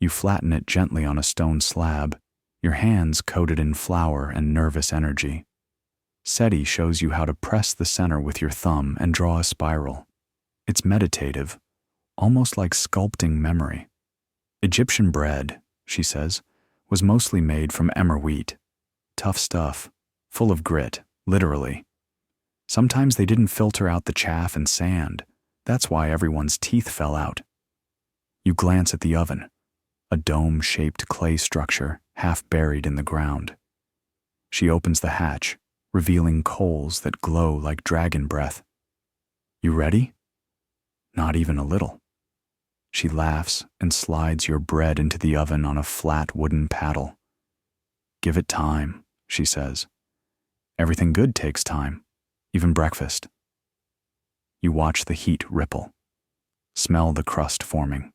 You flatten it gently on a stone slab, your hands coated in flour and nervous energy. Seti shows you how to press the center with your thumb and draw a spiral. It's meditative, almost like sculpting memory. Egyptian bread, she says, was mostly made from emmer wheat. Tough stuff, full of grit, literally. Sometimes they didn't filter out the chaff and sand. That's why everyone's teeth fell out. You glance at the oven, a dome-shaped clay structure half buried in the ground. She opens the hatch, revealing coals that glow like dragon breath. You ready? Not even a little. She laughs and slides your bread into the oven on a flat wooden paddle. Give it time, she says. Everything good takes time, even breakfast. You watch the heat ripple, smell the crust forming,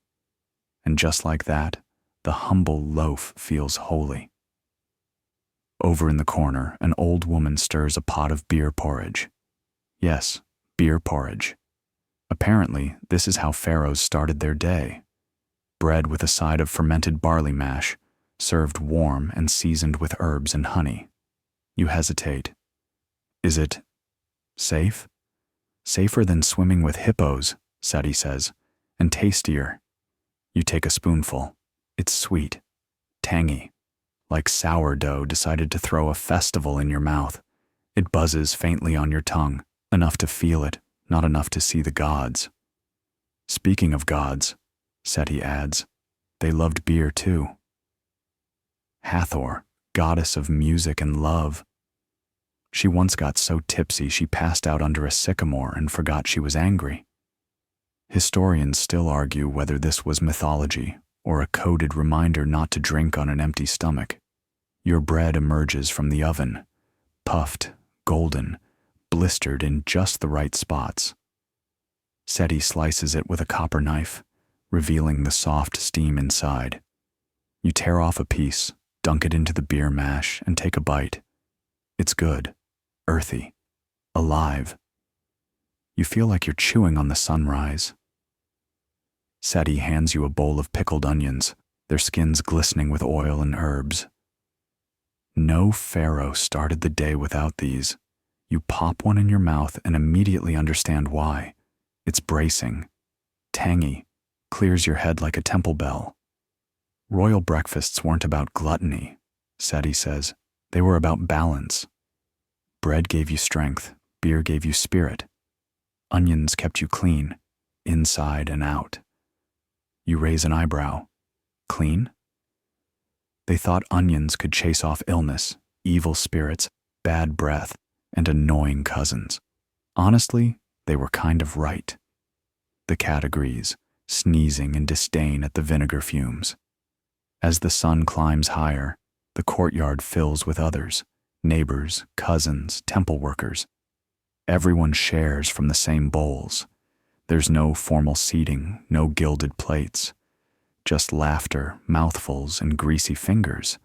and just like that, the humble loaf feels holy. Over in the corner, an old woman stirs a pot of beer porridge. Yes, beer porridge. Apparently, this is how pharaohs started their day. Bread with a side of fermented barley mash, served warm and seasoned with herbs and honey. You hesitate. Is it safe? Safer than swimming with hippos, Seti says, and tastier. You take a spoonful. It's sweet, tangy, like sourdough decided to throw a festival in your mouth. It buzzes faintly on your tongue, enough to feel it, not enough to see the gods. Speaking of gods, Seti adds, they loved beer too. Hathor, goddess of music and love. She once got so tipsy she passed out under a sycamore and forgot she was angry. Historians still argue whether this was mythology or a coded reminder not to drink on an empty stomach. Your bread emerges from the oven, puffed, golden, blistered in just the right spots. Seti slices it with a copper knife, revealing the soft steam inside. You tear off a piece, dunk it into the beer mash, and take a bite. It's good, earthy, alive. You feel like you're chewing on the sunrise. Seti hands you a bowl of pickled onions, their skins glistening with oil and herbs. No pharaoh started the day without these. You pop one in your mouth and immediately understand why. It's bracing, tangy, clears your head like a temple bell. Royal breakfasts weren't about gluttony, Seti says. They were about balance. Bread gave you strength, beer gave you spirit. Onions kept you clean, inside and out. You raise an eyebrow. Clean? They thought onions could chase off illness, evil spirits, bad breath, and annoying cousins. Honestly, they were kind of right. The cat agrees, sneezing in disdain at the vinegar fumes. As the sun climbs higher, the courtyard fills with others, neighbors, cousins, temple workers. Everyone shares from the same bowls. There's no formal seating, no gilded plates. Just laughter, mouthfuls, and greasy fingers.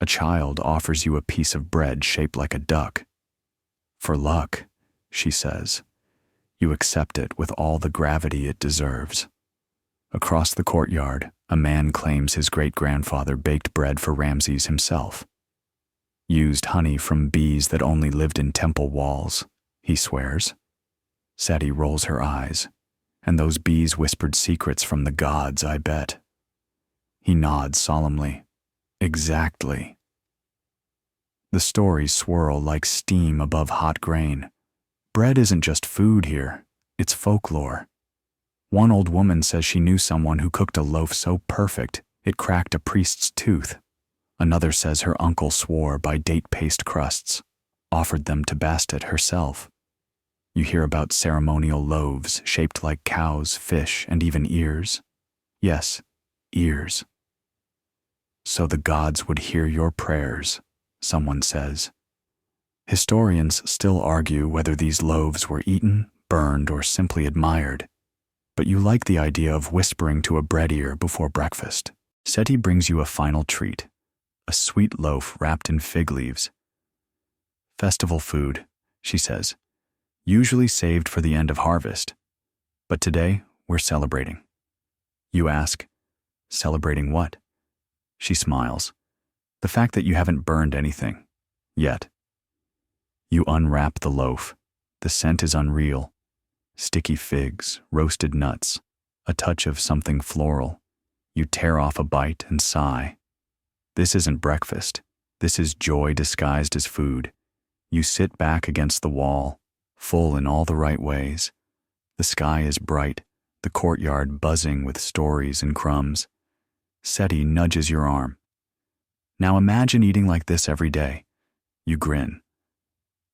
A child offers you a piece of bread shaped like a duck. For luck, she says. You accept it with all the gravity it deserves. Across the courtyard, a man claims his great-grandfather baked bread for Ramses himself. Used honey from bees that only lived in temple walls, he swears. Seti rolls her eyes, and those bees whispered secrets from the gods, I bet. He nods solemnly. Exactly. The stories swirl like steam above hot grain. Bread isn't just food here, it's folklore. One old woman says she knew someone who cooked a loaf so perfect it cracked a priest's tooth. Another says her uncle swore by date paste crusts, offered them to Bastet herself. You hear about ceremonial loaves shaped like cows, fish, and even ears. Yes, ears. So the gods would hear your prayers, someone says. Historians still argue whether these loaves were eaten, burned, or simply admired. But you like the idea of whispering to a bread ear before breakfast. Seti brings you a final treat, a sweet loaf wrapped in fig leaves. Festival food, she says, usually saved for the end of harvest. But today, we're celebrating. You ask, celebrating what? She smiles. The fact that you haven't burned anything. Yet. You unwrap the loaf. The scent is unreal. Sticky figs, roasted nuts, a touch of something floral. You tear off a bite and sigh. This isn't breakfast. This is joy disguised as food. You sit back against the wall, full in all the right ways. The sky is bright, the courtyard buzzing with stories and crumbs. Seti nudges your arm. Now imagine eating like this every day. You grin.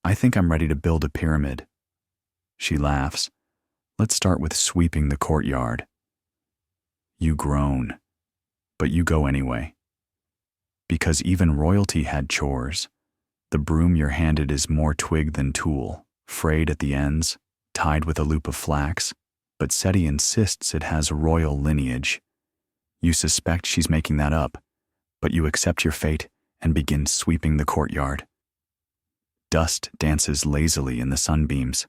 I think I'm ready to build a pyramid. She laughs. Let's start with sweeping the courtyard. You groan, but you go anyway. Because even royalty had chores. The broom you're handed is more twig than tool, frayed at the ends, tied with a loop of flax, but Seti insists it has royal lineage. You suspect she's making that up, but you accept your fate and begin sweeping the courtyard. Dust dances lazily in the sunbeams.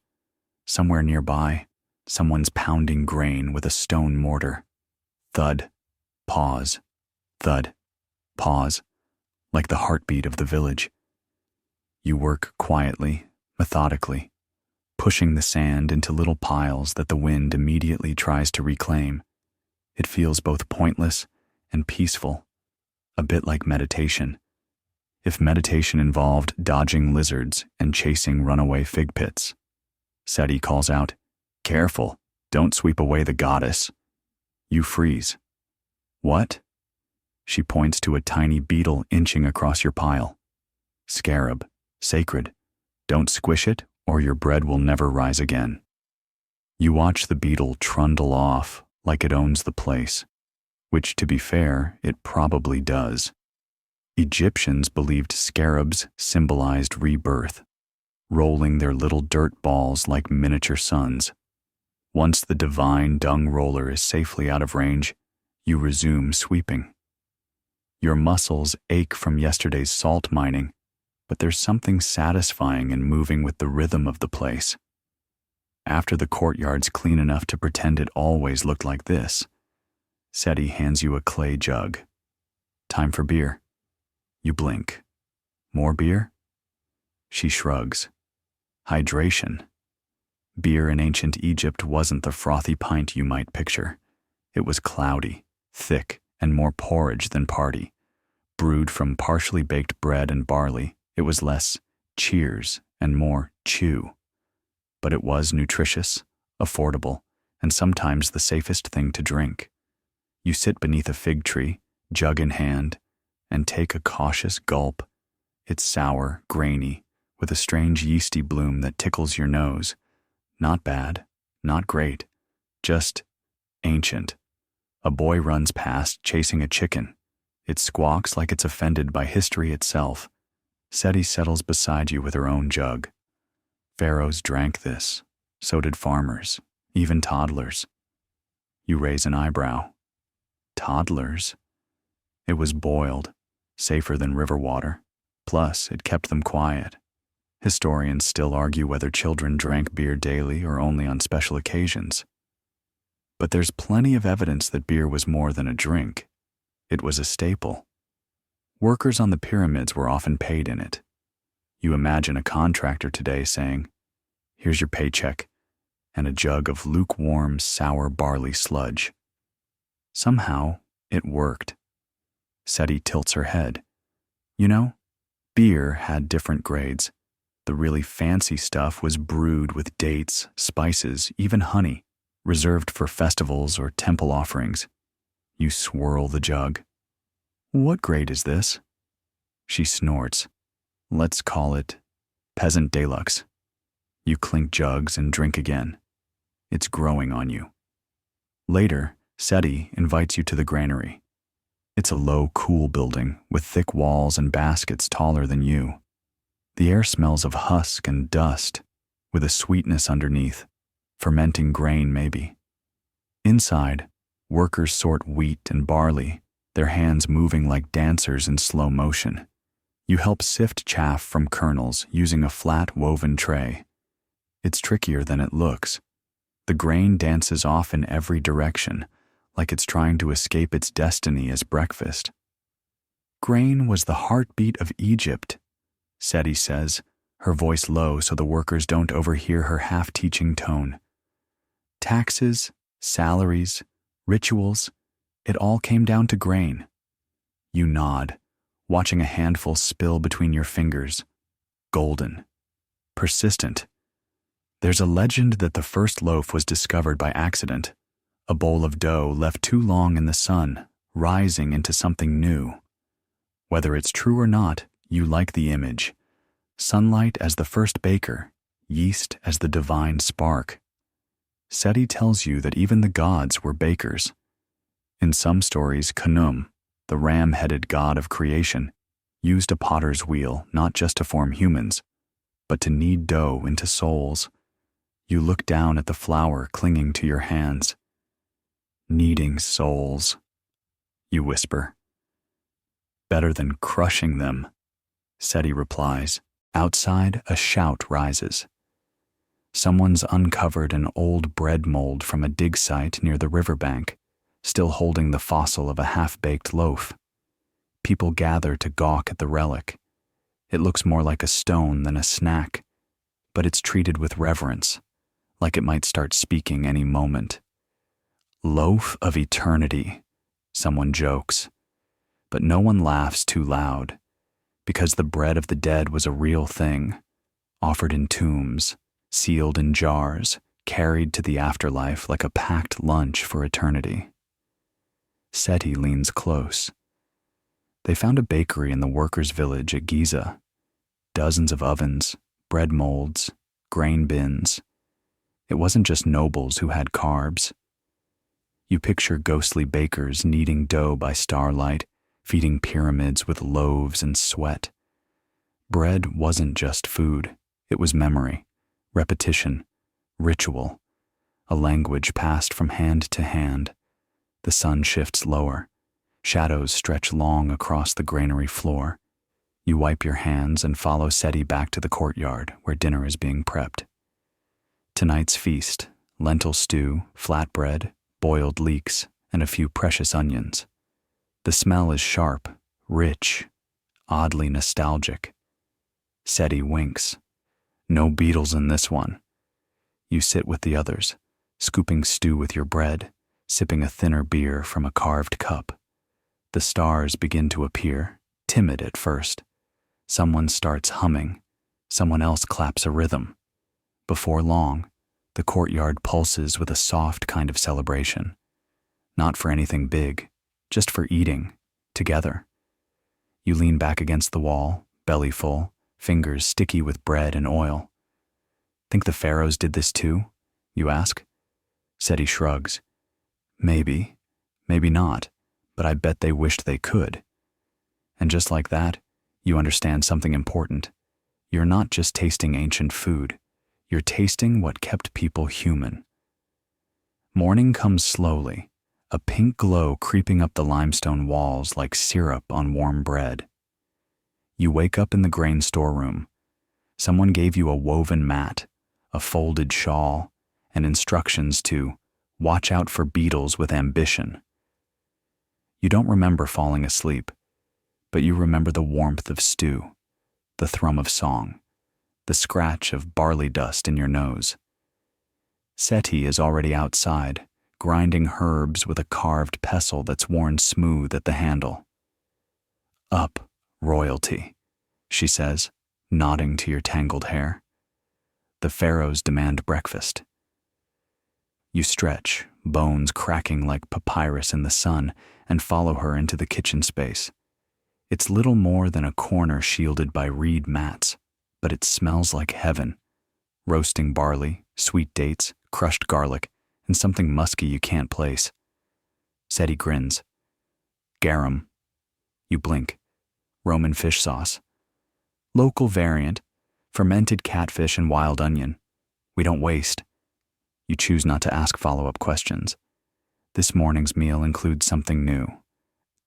Somewhere nearby, someone's pounding grain with a stone mortar. Thud, pause, thud, pause, like the heartbeat of the village. You work quietly, methodically, pushing the sand into little piles that the wind immediately tries to reclaim. It feels both pointless and peaceful, a bit like meditation. If meditation involved dodging lizards and chasing runaway fig pits. Seti calls out, "Careful, don't sweep away the goddess." You freeze. What? She points to a tiny beetle inching across your pile. Scarab, sacred. Don't squish it or your bread will never rise again. You watch the beetle trundle off like it owns the place, which, to be fair, it probably does. Egyptians believed scarabs symbolized rebirth, rolling their little dirt balls like miniature suns. Once the divine dung roller is safely out of range, you resume sweeping. Your muscles ache from yesterday's salt mining, but there's something satisfying in moving with the rhythm of the place. After the courtyard's clean enough to pretend it always looked like this, Seti hands you a clay jug. Time for beer. You blink. More beer? She shrugs. Hydration. Beer in ancient Egypt wasn't the frothy pint you might picture. It was cloudy, thick, and more porridge than party. Brewed from partially baked bread and barley, it was less cheers and more chew. But it was nutritious, affordable, and sometimes the safest thing to drink. You sit beneath a fig tree, jug in hand, and take a cautious gulp. It's sour, grainy, with a strange yeasty bloom that tickles your nose. Not bad, not great, just ancient. A boy runs past chasing a chicken. It squawks like it's offended by history itself. Seti settles beside you with her own jug. Pharaohs drank this, so did farmers, even toddlers. You raise an eyebrow. Toddlers? It was boiled, safer than river water. Plus, it kept them quiet. Historians still argue whether children drank beer daily or only on special occasions. But there's plenty of evidence that beer was more than a drink. It was a staple. Workers on the pyramids were often paid in it. You imagine a contractor today saying, "Here's your paycheck," and a jug of lukewarm, sour barley sludge. Somehow, it worked. Seti tilts her head. You know, beer had different grades. The really fancy stuff was brewed with dates, spices, even honey, reserved for festivals or temple offerings. You swirl the jug. What grade is this? She snorts. Let's call it peasant deluxe. You clink jugs and drink again. It's growing on you. Later, Seti invites you to the granary. It's a low, cool building with thick walls and baskets taller than you. The air smells of husk and dust, with a sweetness underneath, fermenting grain maybe. Inside, workers sort wheat and barley, their hands moving like dancers in slow motion. You help sift chaff from kernels using a flat woven tray. It's trickier than it looks. The grain dances off in every direction, like it's trying to escape its destiny as breakfast. Grain was the heartbeat of Egypt, Seti says, her voice low so the workers don't overhear her half-teaching tone. Taxes, salaries, rituals, it all came down to grain. You nod, watching a handful spill between your fingers. Golden. Persistent. There's a legend that the first loaf was discovered by accident, a bowl of dough left too long in the sun, rising into something new. Whether it's true or not, you like the image. Sunlight as the first baker, yeast as the divine spark. Seti tells you that even the gods were bakers. In some stories, Khnum, the ram-headed god of creation, used a potter's wheel not just to form humans, but to knead dough into souls. You look down at the flour clinging to your hands. Kneading souls, you whisper. Better than crushing them, Seti replies. Outside, a shout rises. Someone's uncovered an old bread mold from a dig site near the riverbank, still holding the fossil of a half-baked loaf. People gather to gawk at the relic. It looks more like a stone than a snack, but it's treated with reverence, like it might start speaking any moment. Loaf of eternity, someone jokes, but no one laughs too loud, because the bread of the dead was a real thing, offered in tombs, sealed in jars, carried to the afterlife like a packed lunch for eternity. Seti leans close. They found a bakery in the workers' village at Giza. Dozens of ovens, bread molds, grain bins. It wasn't just nobles who had carbs. You picture ghostly bakers kneading dough by starlight, feeding pyramids with loaves and sweat. Bread wasn't just food, it was memory, repetition, ritual, a language passed from hand to hand. The sun shifts lower. Shadows stretch long across the granary floor. You wipe your hands and follow Seti back to the courtyard where dinner is being prepped. Tonight's feast, lentil stew, flatbread, boiled leeks, and a few precious onions. The smell is sharp, rich, oddly nostalgic. Seti winks. No beetles in this one. You sit with the others, scooping stew with your bread, sipping a thinner beer from a carved cup. The stars begin to appear, timid at first. Someone starts humming. Someone else claps a rhythm. Before long, the courtyard pulses with a soft kind of celebration. Not for anything big, just for eating, together. You lean back against the wall, belly full, fingers sticky with bread and oil. Think the pharaohs did this too? You ask. Seti shrugs. Maybe, maybe not, but I bet they wished they could. And just like that, you understand something important. You're not just tasting ancient food. You're tasting what kept people human. Morning comes slowly, a pink glow creeping up the limestone walls like syrup on warm bread. You wake up in the grain storeroom. Someone gave you a woven mat, a folded shawl, and instructions to watch out for beetles with ambition. You don't remember falling asleep, but you remember the warmth of stew, the thrum of song, the scratch of barley dust in your nose. Seti is already outside, grinding herbs with a carved pestle that's worn smooth at the handle. Up, royalty, she says, nodding to your tangled hair. The pharaohs demand breakfast. You stretch, bones cracking like papyrus in the sun, and follow her into the kitchen space. It's little more than a corner shielded by reed mats, but it smells like heaven. Roasting barley, sweet dates, crushed garlic, and something musky you can't place. Seti grins. Garum. You blink. Roman fish sauce. Local variant. Fermented catfish and wild onion. We don't waste. You choose not to ask follow-up questions. This morning's meal includes something new.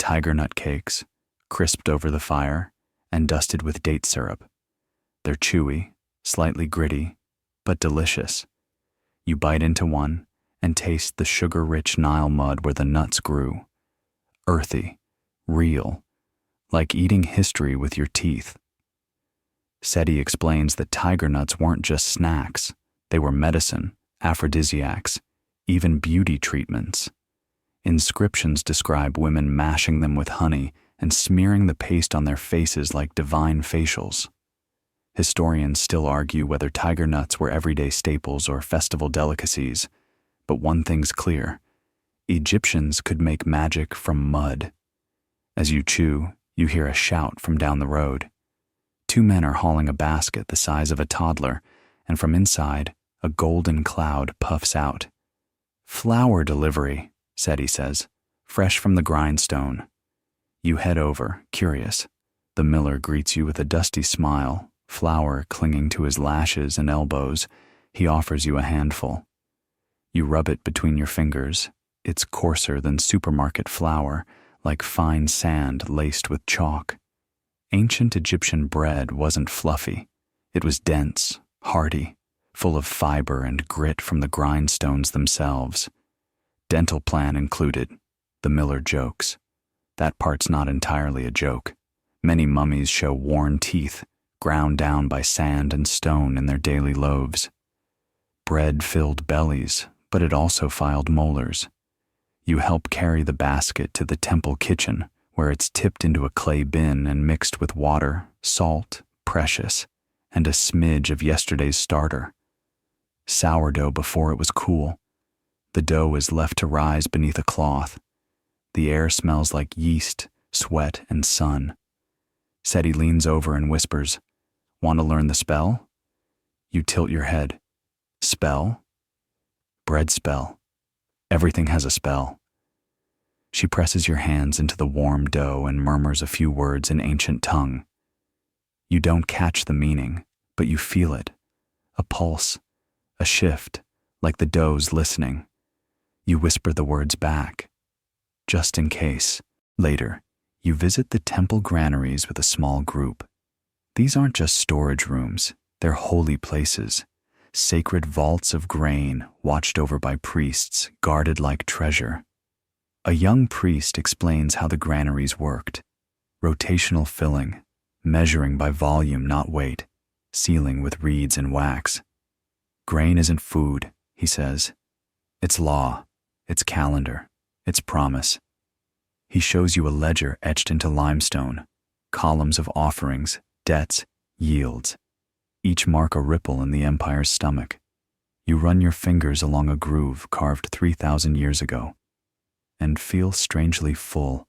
Tiger nut cakes, crisped over the fire, and dusted with date syrup. They're chewy, slightly gritty, but delicious. You bite into one and taste the sugar-rich Nile mud where the nuts grew. Earthy, real, like eating history with your teeth. Seti explains that tiger nuts weren't just snacks. They were medicine, aphrodisiacs, even beauty treatments. Inscriptions describe women mashing them with honey and smearing the paste on their faces like divine facials. Historians still argue whether tiger nuts were everyday staples or festival delicacies, but one thing's clear: Egyptians could make magic from mud. As you chew, you hear a shout from down the road. 2 men are hauling a basket the size of a toddler, and from inside, a golden cloud puffs out. "Flour delivery," Seti says, "fresh from the grindstone." You head over, curious. The miller greets you with a dusty smile, flour clinging to his lashes and elbows. He offers you a handful. You rub it between your fingers. It's coarser than supermarket flour, like fine sand laced with chalk. Ancient Egyptian bread wasn't fluffy. It was dense, hearty, full of fiber and grit from the grindstones themselves. Dental plan included, the miller jokes. That part's not entirely a joke. Many mummies show worn teeth, ground down by sand and stone in their daily loaves. Bread filled bellies, but it also filed molars. You help carry the basket to the temple kitchen, where it's tipped into a clay bin and mixed with water, salt, precious, and a smidge of yesterday's starter. Sourdough before it was cool. The dough is left to rise beneath a cloth. The air smells like yeast, sweat, and sun. Seti leans over and whispers, "Want to learn the spell?" You tilt your head. "Spell?" "Bread spell. Everything has a spell." She presses your hands into the warm dough and murmurs a few words in ancient tongue. You don't catch the meaning, but you feel it. A pulse, a shift, like the dough's listening. You whisper the words back, just in case. Later, you visit the temple granaries with a small group. These aren't just storage rooms, they're holy places. Sacred vaults of grain, watched over by priests, guarded like treasure. A young priest explains how the granaries worked. Rotational filling, measuring by volume, not weight, sealing with reeds and wax. Grain isn't food, he says. It's law, it's calendar, it's promise. He shows you a ledger etched into limestone, columns of offerings, debts, yields. Each mark a ripple in the empire's stomach. You run your fingers along a groove carved 3,000 years ago and feel strangely full.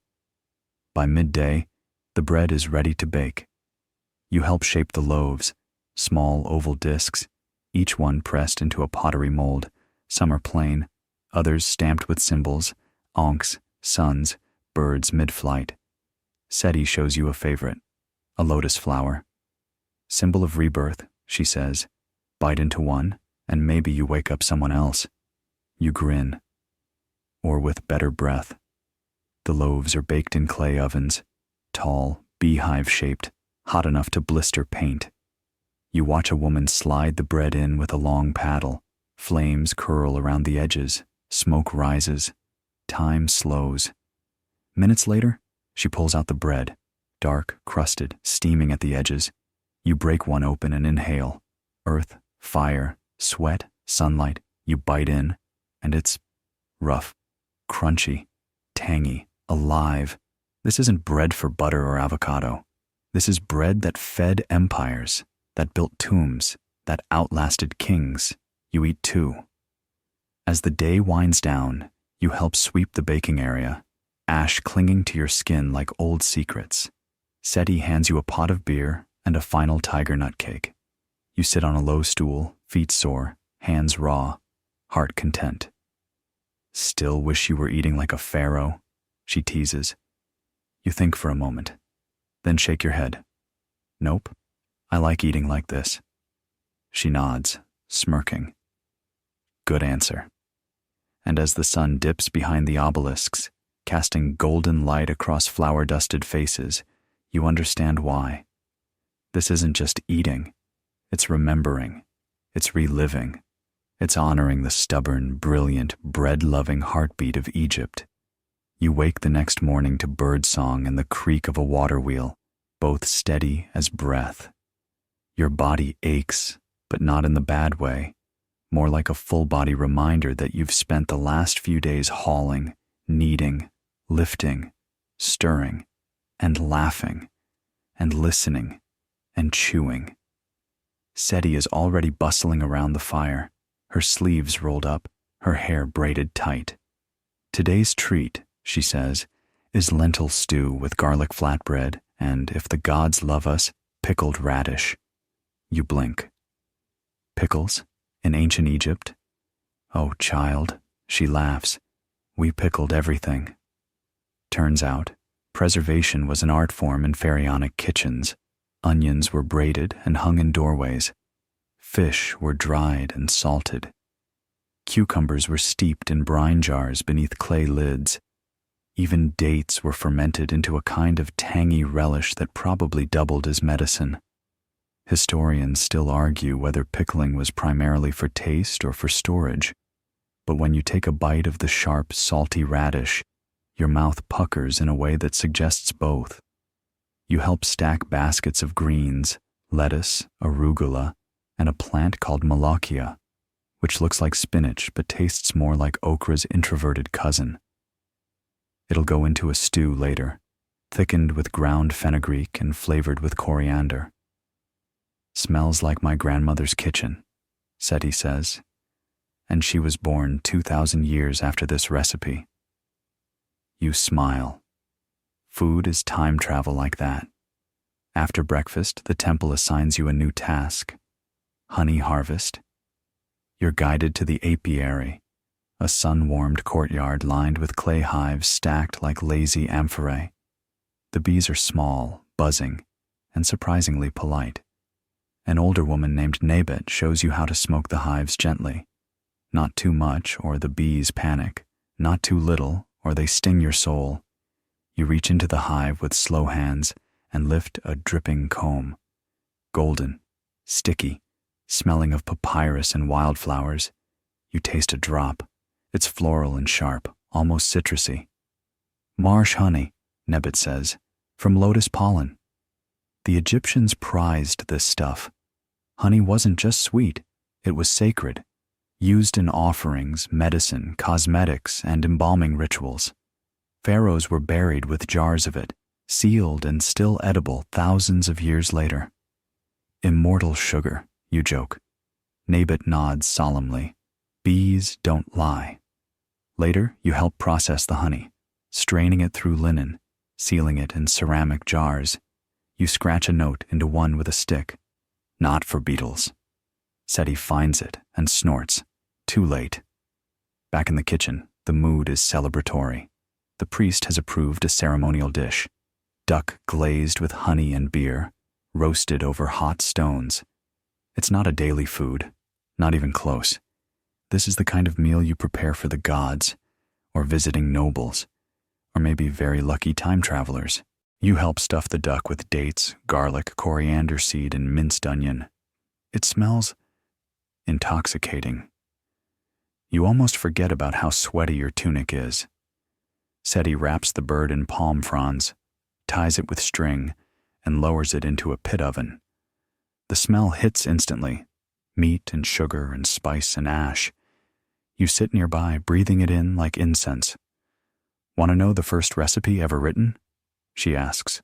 By midday, the bread is ready to bake. You help shape the loaves, small oval discs, each one pressed into a pottery mold. Some are plain, others stamped with symbols, ankhs, suns, birds mid-flight. Seti shows you a favorite, a lotus flower. Symbol of rebirth, she says. Bite into one, and maybe you wake up someone else. You grin. Or with better breath. The loaves are baked in clay ovens, tall, beehive-shaped, hot enough to blister paint. You watch a woman slide the bread in with a long paddle. Flames curl around the edges, smoke rises. Time slows. Minutes later, she pulls out the bread, dark, crusted, steaming at the edges. You break one open and inhale. Earth, fire, sweat, sunlight. You bite in, and it's rough, crunchy, tangy, alive. This isn't bread for butter or avocado. This is bread that fed empires, that built tombs, that outlasted kings. You eat too. As the day winds down, you help sweep the baking area, ash clinging to your skin like old secrets. Seti hands you a pot of beer and a final tiger nut cake. You sit on a low stool, feet sore, hands raw, heart content. Still wish you were eating like a pharaoh, she teases. You think for a moment, then shake your head. Nope, I like eating like this. She nods, smirking. Good answer. And as the sun dips behind the obelisks, casting golden light across flour-dusted faces, you understand why. This isn't just eating, it's remembering, it's reliving, it's honoring the stubborn, brilliant, bread-loving heartbeat of Egypt. You wake the next morning to birdsong and the creak of a water wheel, both steady as breath. Your body aches, but not in the bad way, more like a full-body reminder that you've spent the last few days hauling, kneading, lifting, stirring, and laughing, and listening, and chewing, Seti is already bustling around the fire, her sleeves rolled up, her hair braided tight. Today's treat, she says, is lentil stew with garlic flatbread and, if the gods love us, pickled radish. You blink. Pickles? In ancient Egypt? Oh, child, she laughs. We pickled everything. Turns out, preservation was an art form in pharaonic kitchens. Onions were braided and hung in doorways. Fish were dried and salted. Cucumbers were steeped in brine jars beneath clay lids. Even dates were fermented into a kind of tangy relish that probably doubled as medicine. Historians still argue whether pickling was primarily for taste or for storage, but when you take a bite of the sharp, salty radish, your mouth puckers in a way that suggests both. You help stack baskets of greens, lettuce, arugula, and a plant called malakia, which looks like spinach but tastes more like okra's introverted cousin. It'll go into a stew later, thickened with ground fenugreek and flavored with coriander. Smells like my grandmother's kitchen, Seti says, and she was born 2,000 years after this recipe. You smile. Food is time travel like that. After breakfast, the temple assigns you a new task: honey harvest. You're guided to the apiary, a sun-warmed courtyard lined with clay hives stacked like lazy amphorae. The bees are small, buzzing, and surprisingly polite. An older woman named Nabet shows you how to smoke the hives gently. Not too much, or the bees panic. Not too little, or they sting your soul. You reach into the hive with slow hands and lift a dripping comb. Golden, sticky, smelling of papyrus and wildflowers. You taste a drop. It's floral and sharp, almost citrusy. Marsh honey, Nebet says, from lotus pollen. The Egyptians prized this stuff. Honey wasn't just sweet, it was sacred, used in offerings, medicine, cosmetics, and embalming rituals. Pharaohs were buried with jars of it, sealed and still edible thousands of years later. Immortal sugar, you joke. Nabet nods solemnly. Bees don't lie. Later, you help process the honey, straining it through linen, sealing it in ceramic jars. You scratch a note into one with a stick. Not for beetles. Seti finds it and snorts. Too late. Back in the kitchen, the mood is celebratory. The priest has approved a ceremonial dish: duck glazed with honey and beer, roasted over hot stones. It's not a daily food, not even close. This is the kind of meal you prepare for the gods, or visiting nobles, or maybe very lucky time travelers. You help stuff the duck with dates, garlic, coriander seed, and minced onion. It smells intoxicating. You almost forget about how sweaty your tunic is. Seti wraps the bird in palm fronds, ties it with string, and lowers it into a pit oven. The smell hits instantly: meat and sugar and spice and ash. You sit nearby, breathing it in like incense. Want to know the first recipe ever written? She asks.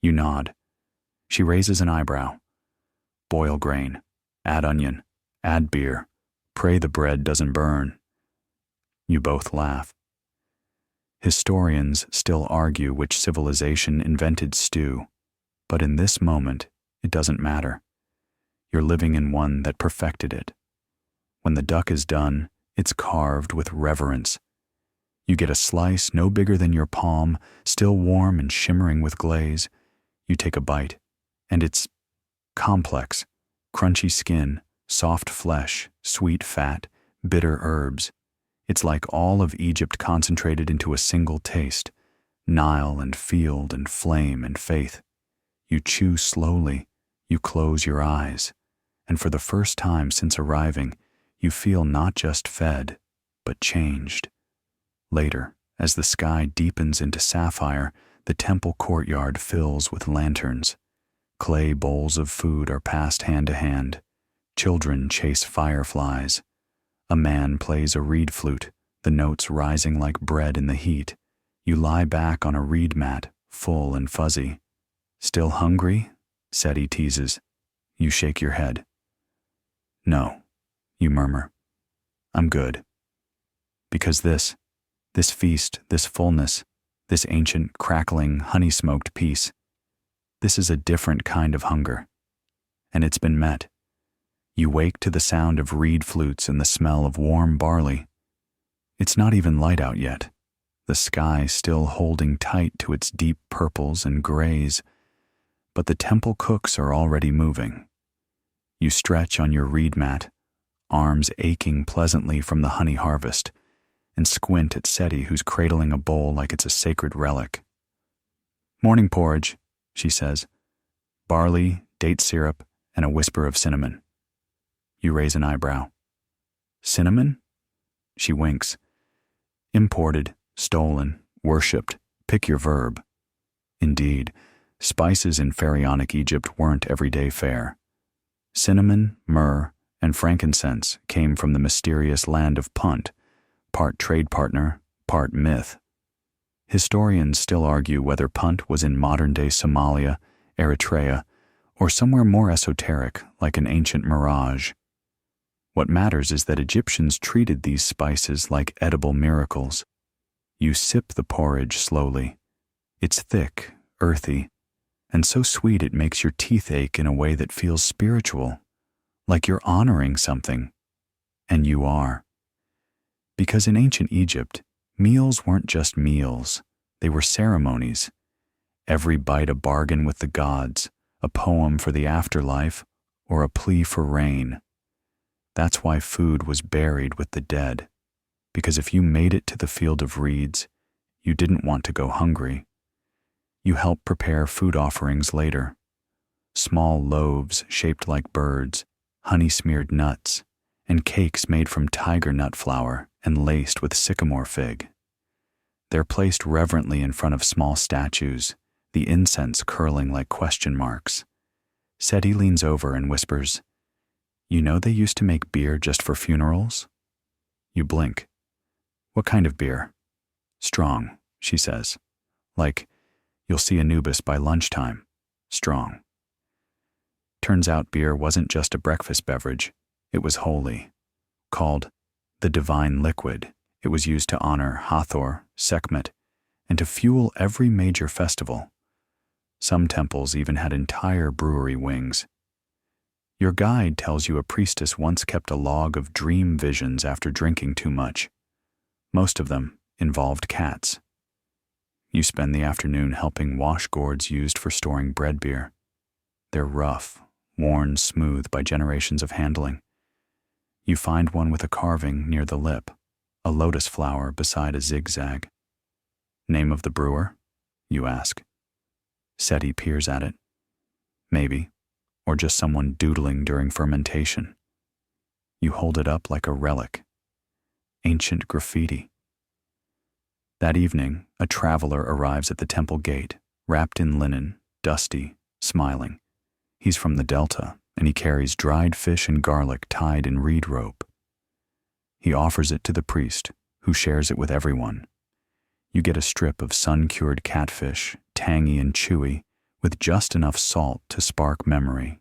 You nod. She raises an eyebrow. Boil grain. Add onion. Add beer. Pray the bread doesn't burn. You both laugh. Historians still argue which civilization invented stew, but in this moment, it doesn't matter. You're living in one that perfected it. When the duck is done, it's carved with reverence. You get a slice no bigger than your palm, still warm and shimmering with glaze. You take a bite, and it's complex: crunchy skin, soft flesh, sweet fat, bitter herbs. It's like all of Egypt concentrated into a single taste: Nile and field and flame and faith. You chew slowly, you close your eyes, and for the first time since arriving, you feel not just fed, but changed. Later, as the sky deepens into sapphire, the temple courtyard fills with lanterns. Clay bowls of food are passed hand to hand. Children chase fireflies. A man plays a reed flute, the notes rising like bread in the heat. You lie back on a reed mat, full and fuzzy. Still hungry? Seti teases. You shake your head. No, you murmur. I'm good. Because this feast, this fullness, this ancient, crackling, honey-smoked peace, this is a different kind of hunger. And it's been met. You wake to the sound of reed flutes and the smell of warm barley. It's not even light out yet, the sky still holding tight to its deep purples and grays, but the temple cooks are already moving. You stretch on your reed mat, arms aching pleasantly from the honey harvest, and squint at Seti, who's cradling a bowl like it's a sacred relic. Morning porridge, she says. Barley, date syrup, and a whisper of cinnamon. You raise an eyebrow. Cinnamon? She winks. Imported, stolen, worshipped, pick your verb. Indeed, spices in pharaonic Egypt weren't everyday fare. Cinnamon, myrrh, and frankincense came from the mysterious land of Punt, part trade partner, part myth. Historians still argue whether Punt was in modern-day Somalia, Eritrea, or somewhere more esoteric like an ancient mirage. What matters is that Egyptians treated these spices like edible miracles. You sip the porridge slowly. It's thick, earthy, and so sweet it makes your teeth ache in a way that feels spiritual, like you're honoring something. And you are. Because in ancient Egypt, meals weren't just meals, they were ceremonies. Every bite a bargain with the gods, a poem for the afterlife, or a plea for rain. That's why food was buried with the dead, because if you made it to the field of reeds, you didn't want to go hungry. You helped prepare food offerings later. Small loaves shaped like birds, honey-smeared nuts, and cakes made from tiger nut flour and laced with sycamore fig. They're placed reverently in front of small statues, the incense curling like question marks. Seti leans over and whispers, "You know they used to make beer just for funerals?" You blink. "What kind of beer?" "Strong," she says. "Like, you'll see Anubis by lunchtime. Strong." Turns out beer wasn't just a breakfast beverage. It was holy. Called the divine liquid, it was used to honor Hathor, Sekhmet, and to fuel every major festival. Some temples even had entire brewery wings. Your guide tells you a priestess once kept a log of dream visions after drinking too much. Most of them involved cats. You spend the afternoon helping wash gourds used for storing bread beer. They're rough, worn smooth by generations of handling. You find one with a carving near the lip, a lotus flower beside a zigzag. Name of the brewer? You ask. Seti peers at it. Maybe, or just someone doodling during fermentation. You hold it up like a relic. Ancient graffiti. That evening, a traveler arrives at the temple gate, wrapped in linen, dusty, smiling. He's from the Delta, and he carries dried fish and garlic tied in reed rope. He offers it to the priest, who shares it with everyone. You get a strip of sun-cured catfish, tangy and chewy, with just enough salt to spark memory.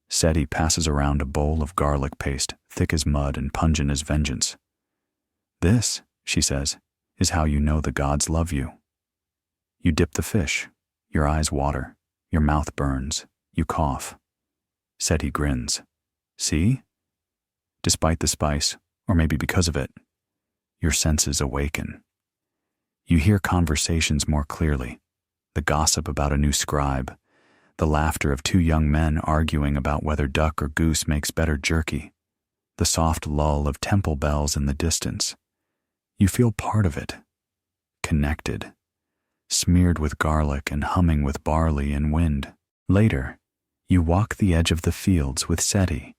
Seti passes around a bowl of garlic paste, thick as mud and pungent as vengeance. "This," she says, "is how you know the gods love you." You dip the fish. Your eyes water. Your mouth burns. You cough. Seti grins. "See?" Despite the spice, or maybe because of it, your senses awaken. You hear conversations more clearly, the gossip about a new scribe, the laughter of two young men arguing about whether duck or goose makes better jerky, the soft lull of temple bells in the distance. You feel part of it, connected, smeared with garlic and humming with barley and wind. Later, you walk the edge of the fields with Seti.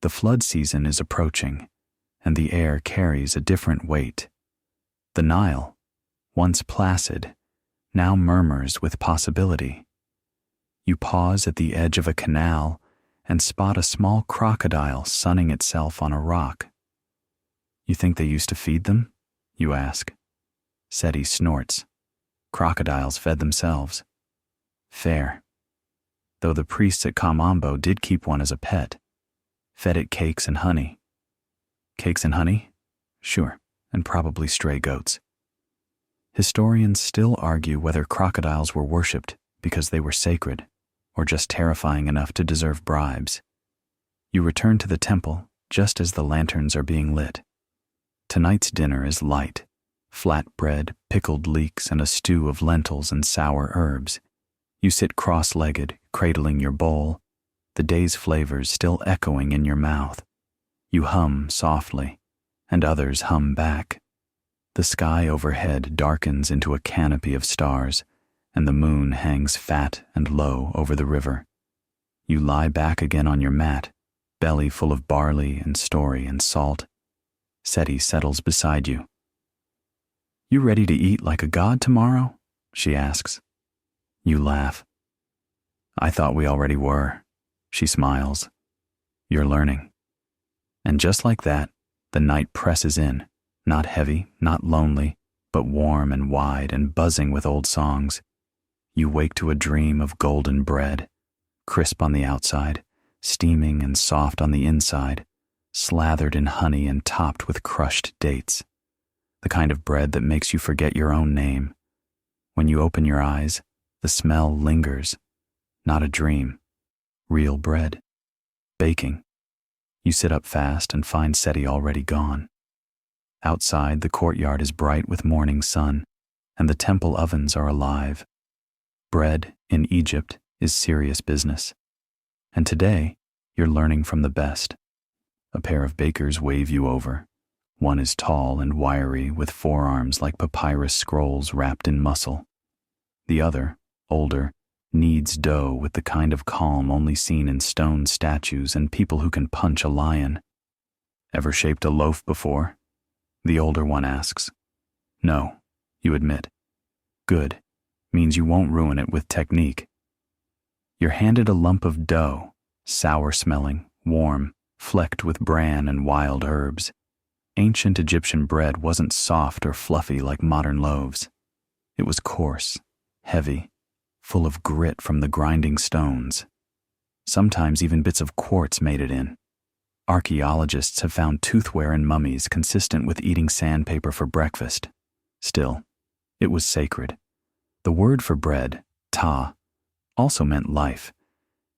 The flood season is approaching, and the air carries a different weight. The Nile, once placid, now murmurs with possibility. You pause at the edge of a canal and spot a small crocodile sunning itself on a rock. "You think they used to feed them?" you ask. Seti snorts. Crocodiles fed themselves. Fair. Though the priests at Kamambo did keep one as a pet. fed it cakes and honey. Cakes and honey? Sure, and probably stray goats. Historians still argue whether crocodiles were worshipped because they were sacred, or just terrifying enough to deserve bribes. You return to the temple just as the lanterns are being lit. Tonight's dinner is light: flat bread, pickled leeks, and a stew of lentils and sour herbs. You sit cross-legged, cradling your bowl, the day's flavors still echoing in your mouth. You hum softly, and others hum back. The sky overhead darkens into a canopy of stars, and the moon hangs fat and low over the river. You lie back again on your mat, belly full of barley and story and salt. Seti settles beside you. "You ready to eat like a god tomorrow?" she asks. You laugh. "I thought we already were." She smiles. "You're learning." And just like that, the night presses in, not heavy, not lonely, but warm and wide and buzzing with old songs. You wake to a dream of golden bread, crisp on the outside, steaming and soft on the inside, slathered in honey and topped with crushed dates. The kind of bread that makes you forget your own name. When you open your eyes, the smell lingers. Not a dream. Real bread. Baking. You sit up fast and find Seti already gone. Outside, the courtyard is bright with morning sun, and the temple ovens are alive. Bread, in Egypt, is serious business. And today, you're learning from the best. A pair of bakers wave you over. One is tall and wiry, with forearms like papyrus scrolls wrapped in muscle. The other, older, kneads dough with the kind of calm only seen in stone statues and people who can punch a lion. "Ever shaped a loaf before?" the older one asks. "No," you admit. "Good. Means you won't ruin it with technique." You're handed a lump of dough, sour-smelling, warm, flecked with bran and wild herbs. Ancient Egyptian bread wasn't soft or fluffy like modern loaves. It was coarse, heavy, full of grit from the grinding stones. Sometimes even bits of quartz made it in. Archaeologists have found toothware in mummies consistent with eating sandpaper for breakfast. Still, it was sacred. The word for bread, ta, also meant life.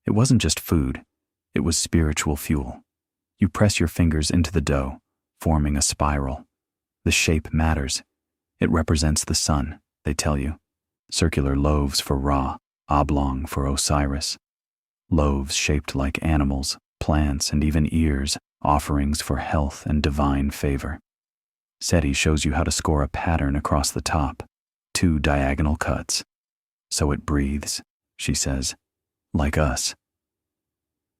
It wasn't just food, it was spiritual fuel. You press your fingers into the dough, forming a spiral. The shape matters. It represents the sun, they tell you. Circular loaves for Ra, oblong for Osiris. Loaves shaped like animals, plants, and even ears, offerings for health and divine favor. Seti shows you how to score a pattern across the top, 2 diagonal cuts. "So it breathes," she says, "like us."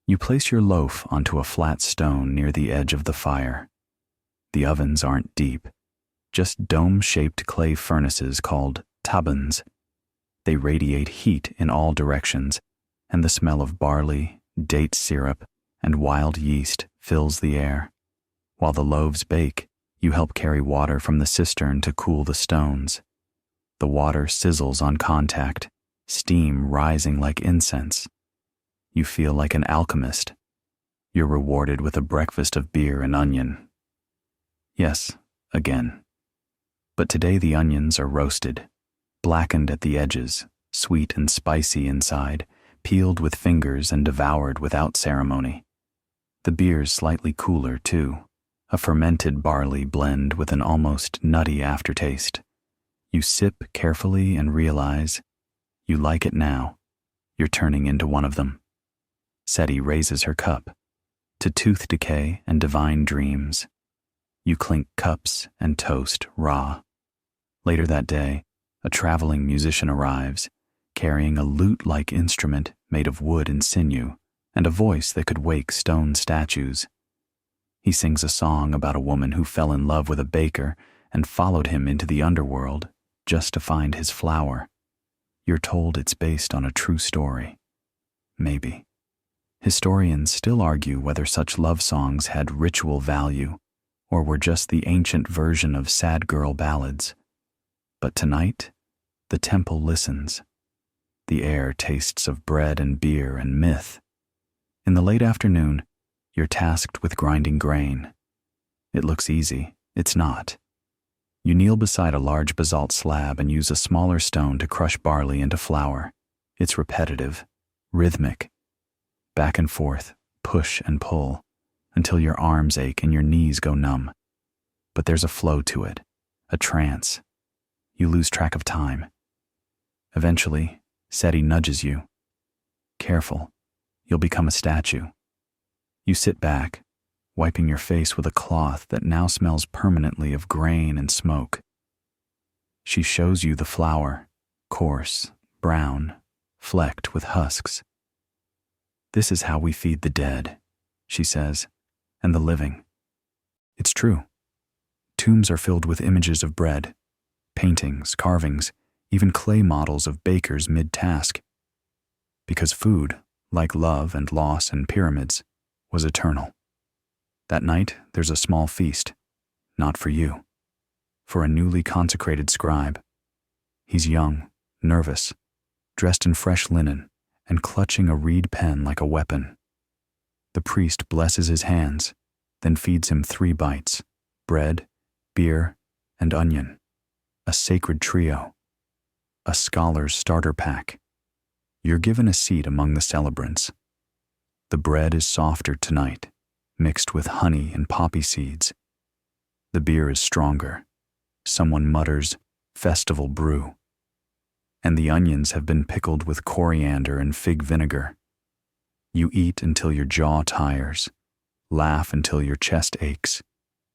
You place your loaf onto a flat stone near the edge of the fire. The ovens aren't deep, just dome-shaped clay furnaces called tabans. They radiate heat in all directions, and the smell of barley, date syrup, and wild yeast fills the air. While the loaves bake, you help carry water from the cistern to cool the stones. The water sizzles on contact, steam rising like incense. You feel like an alchemist. You're rewarded with a breakfast of beer and onion. Yes, again. But today the onions are roasted, blackened at the edges, sweet and spicy inside, peeled with fingers and devoured without ceremony. The beer's slightly cooler, too, a fermented barley blend with an almost nutty aftertaste. You sip carefully and realize you like it now. You're turning into one of them. Seti raises her cup. To tooth decay and divine dreams. You clink cups and toast Ra. Later that day, a traveling musician arrives, carrying a lute-like instrument made of wood and sinew, and a voice that could wake stone statues. He sings a song about a woman who fell in love with a baker and followed him into the underworld just to find his flower. You're told it's based on a true story. Maybe. Historians still argue whether such love songs had ritual value or were just the ancient version of sad girl ballads. But tonight, the temple listens. The air tastes of bread and beer and myth. In the late afternoon, You're tasked with grinding grain. It looks easy. It's not. You kneel beside a large basalt slab and use a smaller stone to crush barley into flour. It's repetitive, rhythmic. Back and forth, push and pull, until your arms ache and your knees go numb. But there's a flow to it, a trance. You lose track of time. Eventually, Seti nudges you. Careful, you'll become a statue. You sit back, wiping your face with a cloth that now smells permanently of grain and smoke. She shows you the flour, coarse, brown, flecked with husks. This is how we feed the dead, she says, and the living. It's true. Tombs are filled with images of bread, paintings, carvings, even clay models of bakers mid-task. Because food, like love and loss and pyramids, was eternal. That night, there's a small feast, not for you, for a newly consecrated scribe. He's young, nervous, dressed in fresh linen, and clutching a reed pen like a weapon. The priest blesses his hands, then feeds him 3 bites, bread, beer, and onion, a sacred trio, a scholar's starter pack. You're given a seat among the celebrants. The bread is softer tonight, mixed with honey and poppy seeds. The beer is stronger. Someone mutters, "Festival brew." And the onions have been pickled with coriander and fig vinegar. You eat until your jaw tires, laugh until your chest aches,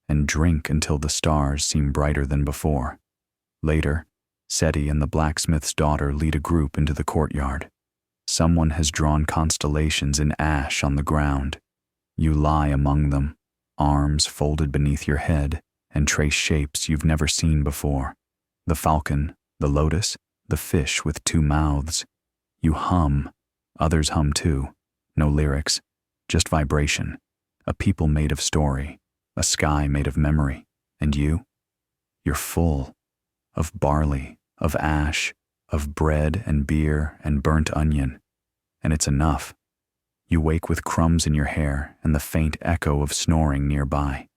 and drink until the stars seem brighter than before. Later, Seti and the blacksmith's daughter lead a group into the courtyard. Someone has drawn constellations in ash on the ground. You lie among them, arms folded beneath your head, and trace shapes you've never seen before. The falcon, the lotus, the fish with 2 mouths. You hum. Others hum too. No lyrics, just vibration. A people made of story, a sky made of memory. And you? You're full. Of barley, of ash, of bread and beer and burnt onion. And it's enough. You wake with crumbs in your hair and the faint echo of snoring nearby.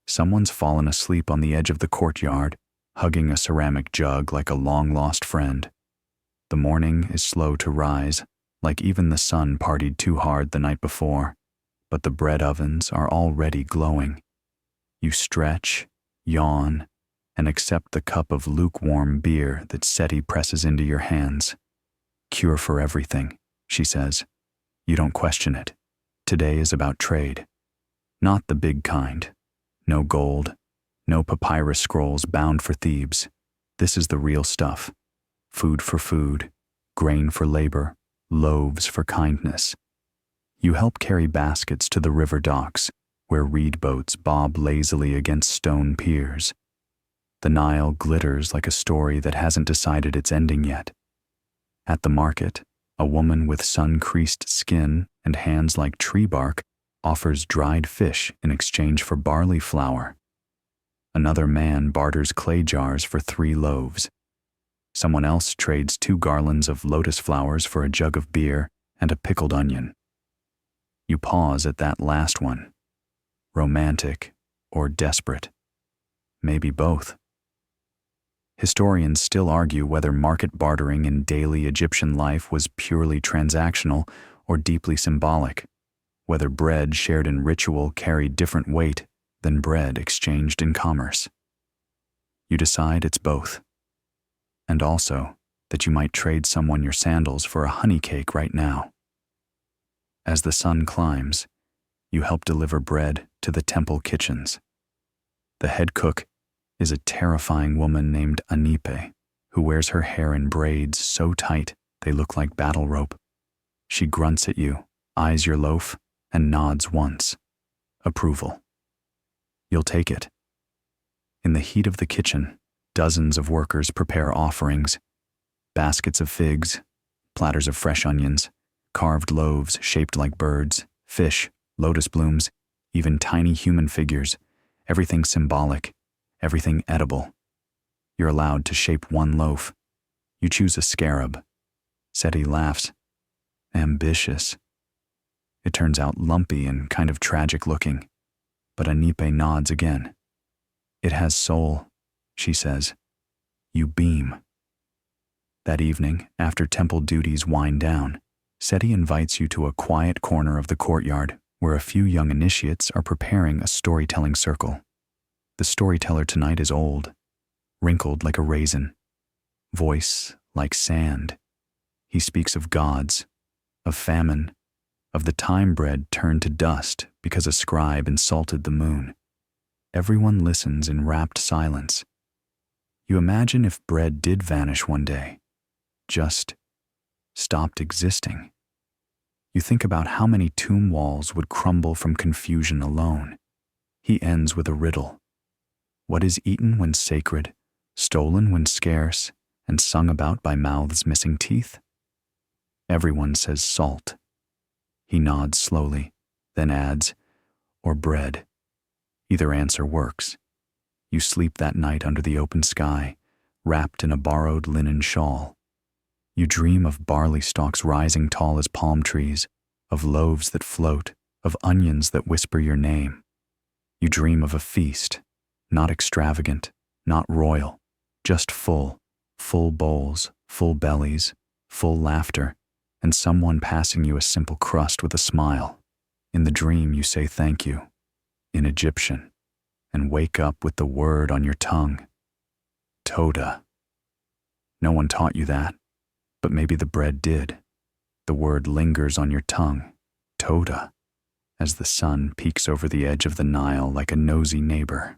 Someone's fallen asleep on the edge of the courtyard, hugging a ceramic jug like a long-lost friend. The morning is slow to rise, like even the sun partied too hard the night before, but the bread ovens are already glowing. You stretch, yawn, and accept the cup of lukewarm beer that Seti presses into your hands. Cure for everything, she says. You don't question it. Today is about trade. Not the big kind. No gold, no papyrus scrolls bound for Thebes. This is the real stuff. Food for food, grain for labor, loaves for kindness. You help carry baskets to the river docks, where reed boats bob lazily against stone piers. The Nile glitters like a story that hasn't decided its ending yet. At the market, a woman with sun-creased skin and hands like tree bark offers dried fish in exchange for barley flour. Another man barters clay jars for 3 loaves. Someone else trades 2 garlands of lotus flowers for a jug of beer and a pickled onion. You pause at that last one. Romantic or desperate? Maybe both. Historians still argue whether market bartering in daily Egyptian life was purely transactional or deeply symbolic, whether bread shared in ritual carried different weight than bread exchanged in commerce. You decide it's both. And also that you might trade someone your sandals for a honey cake right now. As the sun climbs, you help deliver bread to the temple kitchens. The head cook is a terrifying woman named Anipe, who wears her hair in braids so tight they look like battle rope. She grunts at you, eyes your loaf, and nods once. Approval. You'll take it. In the heat of the kitchen, dozens of workers prepare offerings, baskets of figs, platters of fresh onions, carved loaves shaped like birds, fish, lotus blooms, even tiny human figures, everything symbolic, everything edible. You're allowed to shape 1 loaf. You choose a scarab. Seti laughs. Ambitious. It turns out lumpy and kind of tragic looking, but Anipe nods again. It has soul, she says. You beam. That evening, after temple duties wind down, Seti invites you to a quiet corner of the courtyard where a few young initiates are preparing a storytelling circle. The storyteller tonight is old, wrinkled like a raisin, voice like sand. He speaks of gods, of famine, of the time bread turned to dust because a scribe insulted the moon. Everyone listens in rapt silence. You imagine if bread did vanish one day, just stopped existing. You think about how many tomb walls would crumble from confusion alone. He ends with a riddle. What is eaten when sacred, stolen when scarce, and sung about by mouths missing teeth? Everyone says salt. He nods slowly, then adds, or bread. Either answer works. You sleep that night under the open sky, wrapped in a borrowed linen shawl. You dream of barley stalks rising tall as palm trees, of loaves that float, of onions that whisper your name. You dream of a feast, not extravagant, not royal, just full bowls, full bellies, full laughter, and someone passing you a simple crust with a smile. In the dream you say thank you, in Egyptian, and wake up with the word on your tongue. Toda. No one taught you that, but maybe the bread did. The word lingers on your tongue, Toda, as the sun peeks over the edge of the Nile like a nosy neighbor.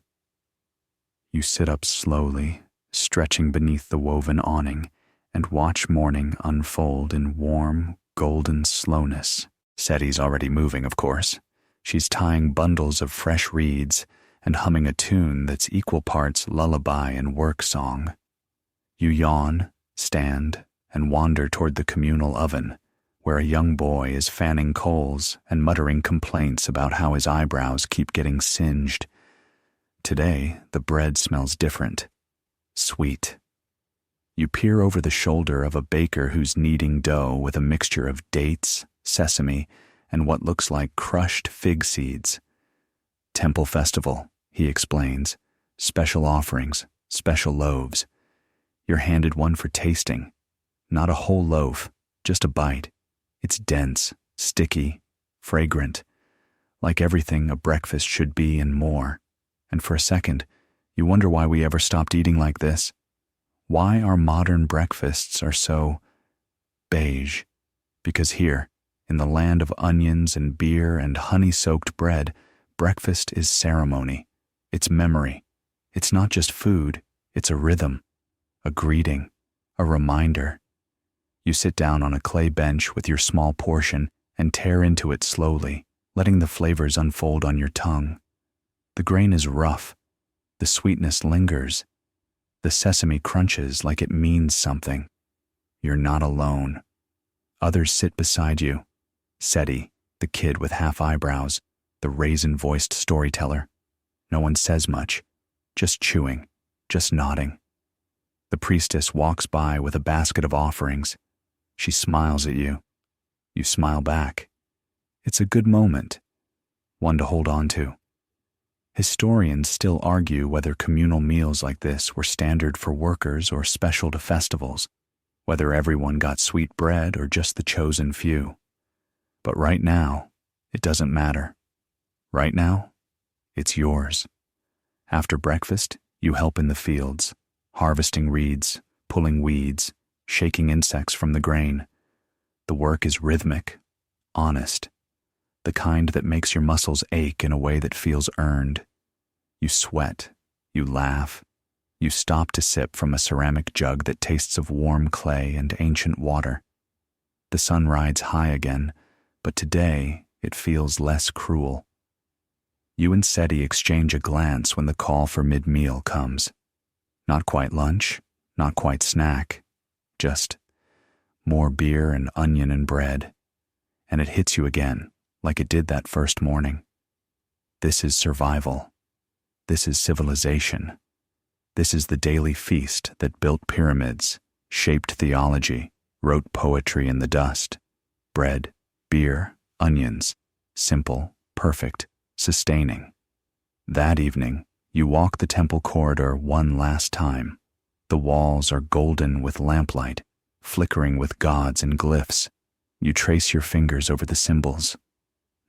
You sit up slowly, stretching beneath the woven awning, and watch morning unfold in warm, golden slowness. Seti's already moving, of course. She's tying bundles of fresh reeds and humming a tune that's equal parts lullaby and work song. You yawn, stand, and wander toward the communal oven, where a young boy is fanning coals and muttering complaints about how his eyebrows keep getting singed. Today, the bread smells different. Sweet. You peer over the shoulder of a baker who's kneading dough with a mixture of dates, sesame, and what looks like crushed fig seeds. Temple festival, he explains. Special offerings, special loaves. You're handed one for tasting. Not a whole loaf, just a bite. It's dense, sticky, fragrant, like everything a breakfast should be and more. And for a second, you wonder why we ever stopped eating like this. Why our modern breakfasts are so beige. Because here, in the land of onions and beer and honey-soaked bread, breakfast is ceremony. It's memory. It's not just food, it's a rhythm, a greeting, a reminder. You sit down on a clay bench with your small portion and tear into it slowly, letting the flavors unfold on your tongue. The grain is rough. The sweetness lingers. The sesame crunches like it means something. You're not alone. Others sit beside you. Seti, the kid with half eyebrows, the raisin-voiced storyteller. No one says much, just chewing, just nodding. The priestess walks by with a basket of offerings. She smiles at you. You smile back. It's a good moment, one to hold on to. Historians still argue whether communal meals like this were standard for workers or special to festivals, whether everyone got sweet bread or just the chosen few. But right now, it doesn't matter. Right now, it's yours. After breakfast, you help in the fields, harvesting reeds, pulling weeds, shaking insects from the grain. The work is rhythmic, honest, the kind that makes your muscles ache in a way that feels earned. You sweat, you laugh, you stop to sip from a ceramic jug that tastes of warm clay and ancient water. The sun rides high again, but today it feels less cruel. You and Seti exchange a glance when the call for mid-meal comes. Not quite lunch, not quite snack, just more beer and onion and bread. And it hits you again, like it did that first morning. This is survival. This is civilization. This is the daily feast that built pyramids, shaped theology, wrote poetry in the dust. Bread, beer, onions, simple, perfect, sustaining. That evening, you walk the temple corridor one last time. The walls are golden with lamplight, flickering with gods and glyphs. You trace your fingers over the symbols,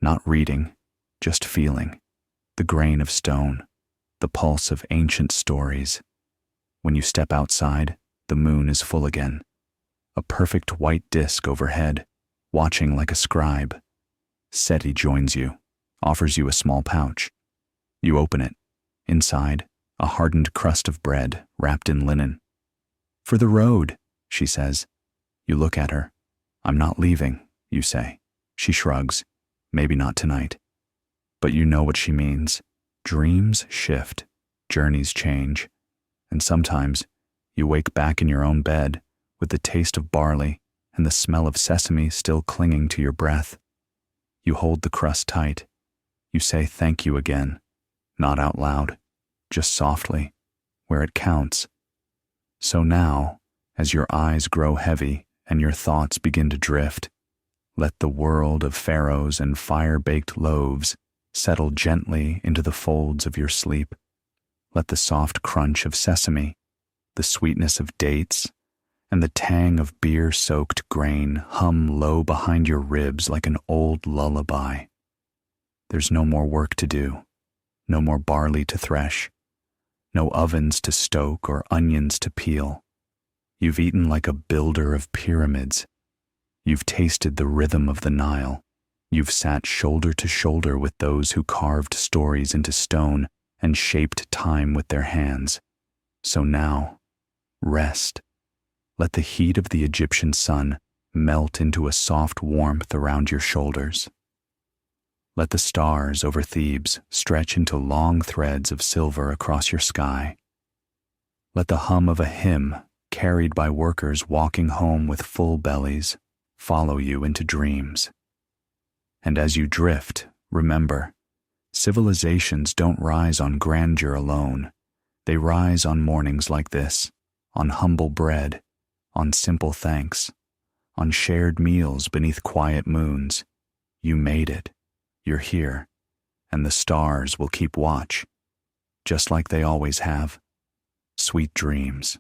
not reading, just feeling. The grain of stone, the pulse of ancient stories. When you step outside, the moon is full again. A perfect white disk overhead, watching like a scribe. Seti joins you, offers you a small pouch. You open it. Inside, a hardened crust of bread wrapped in linen. "For the road," she says. You look at her. "I'm not leaving," you say. She shrugs. "Maybe not tonight." But you know what she means. Dreams shift, journeys change, and sometimes you wake back in your own bed with the taste of barley and the smell of sesame still clinging to your breath. You hold the crust tight. You say thank you again, not out loud, just softly, where it counts. So now, as your eyes grow heavy and your thoughts begin to drift, let the world of pharaohs and fire-baked loaves settle gently into the folds of your sleep. Let the soft crunch of sesame, the sweetness of dates, and the tang of beer-soaked grain hum low behind your ribs like an old lullaby. There's no more work to do, no more barley to thresh, no ovens to stoke or onions to peel. You've eaten like a builder of pyramids. You've tasted the rhythm of the Nile. You've sat shoulder to shoulder with those who carved stories into stone and shaped time with their hands. So now, rest. Let the heat of the Egyptian sun melt into a soft warmth around your shoulders. Let the stars over Thebes stretch into long threads of silver across your sky. Let the hum of a hymn, carried by workers walking home with full bellies, follow you into dreams. And as you drift, remember, civilizations don't rise on grandeur alone. They rise on mornings like this, on humble bread, on simple thanks, on shared meals beneath quiet moons. You made it. You're here. And the stars will keep watch, just like they always have. Sweet dreams.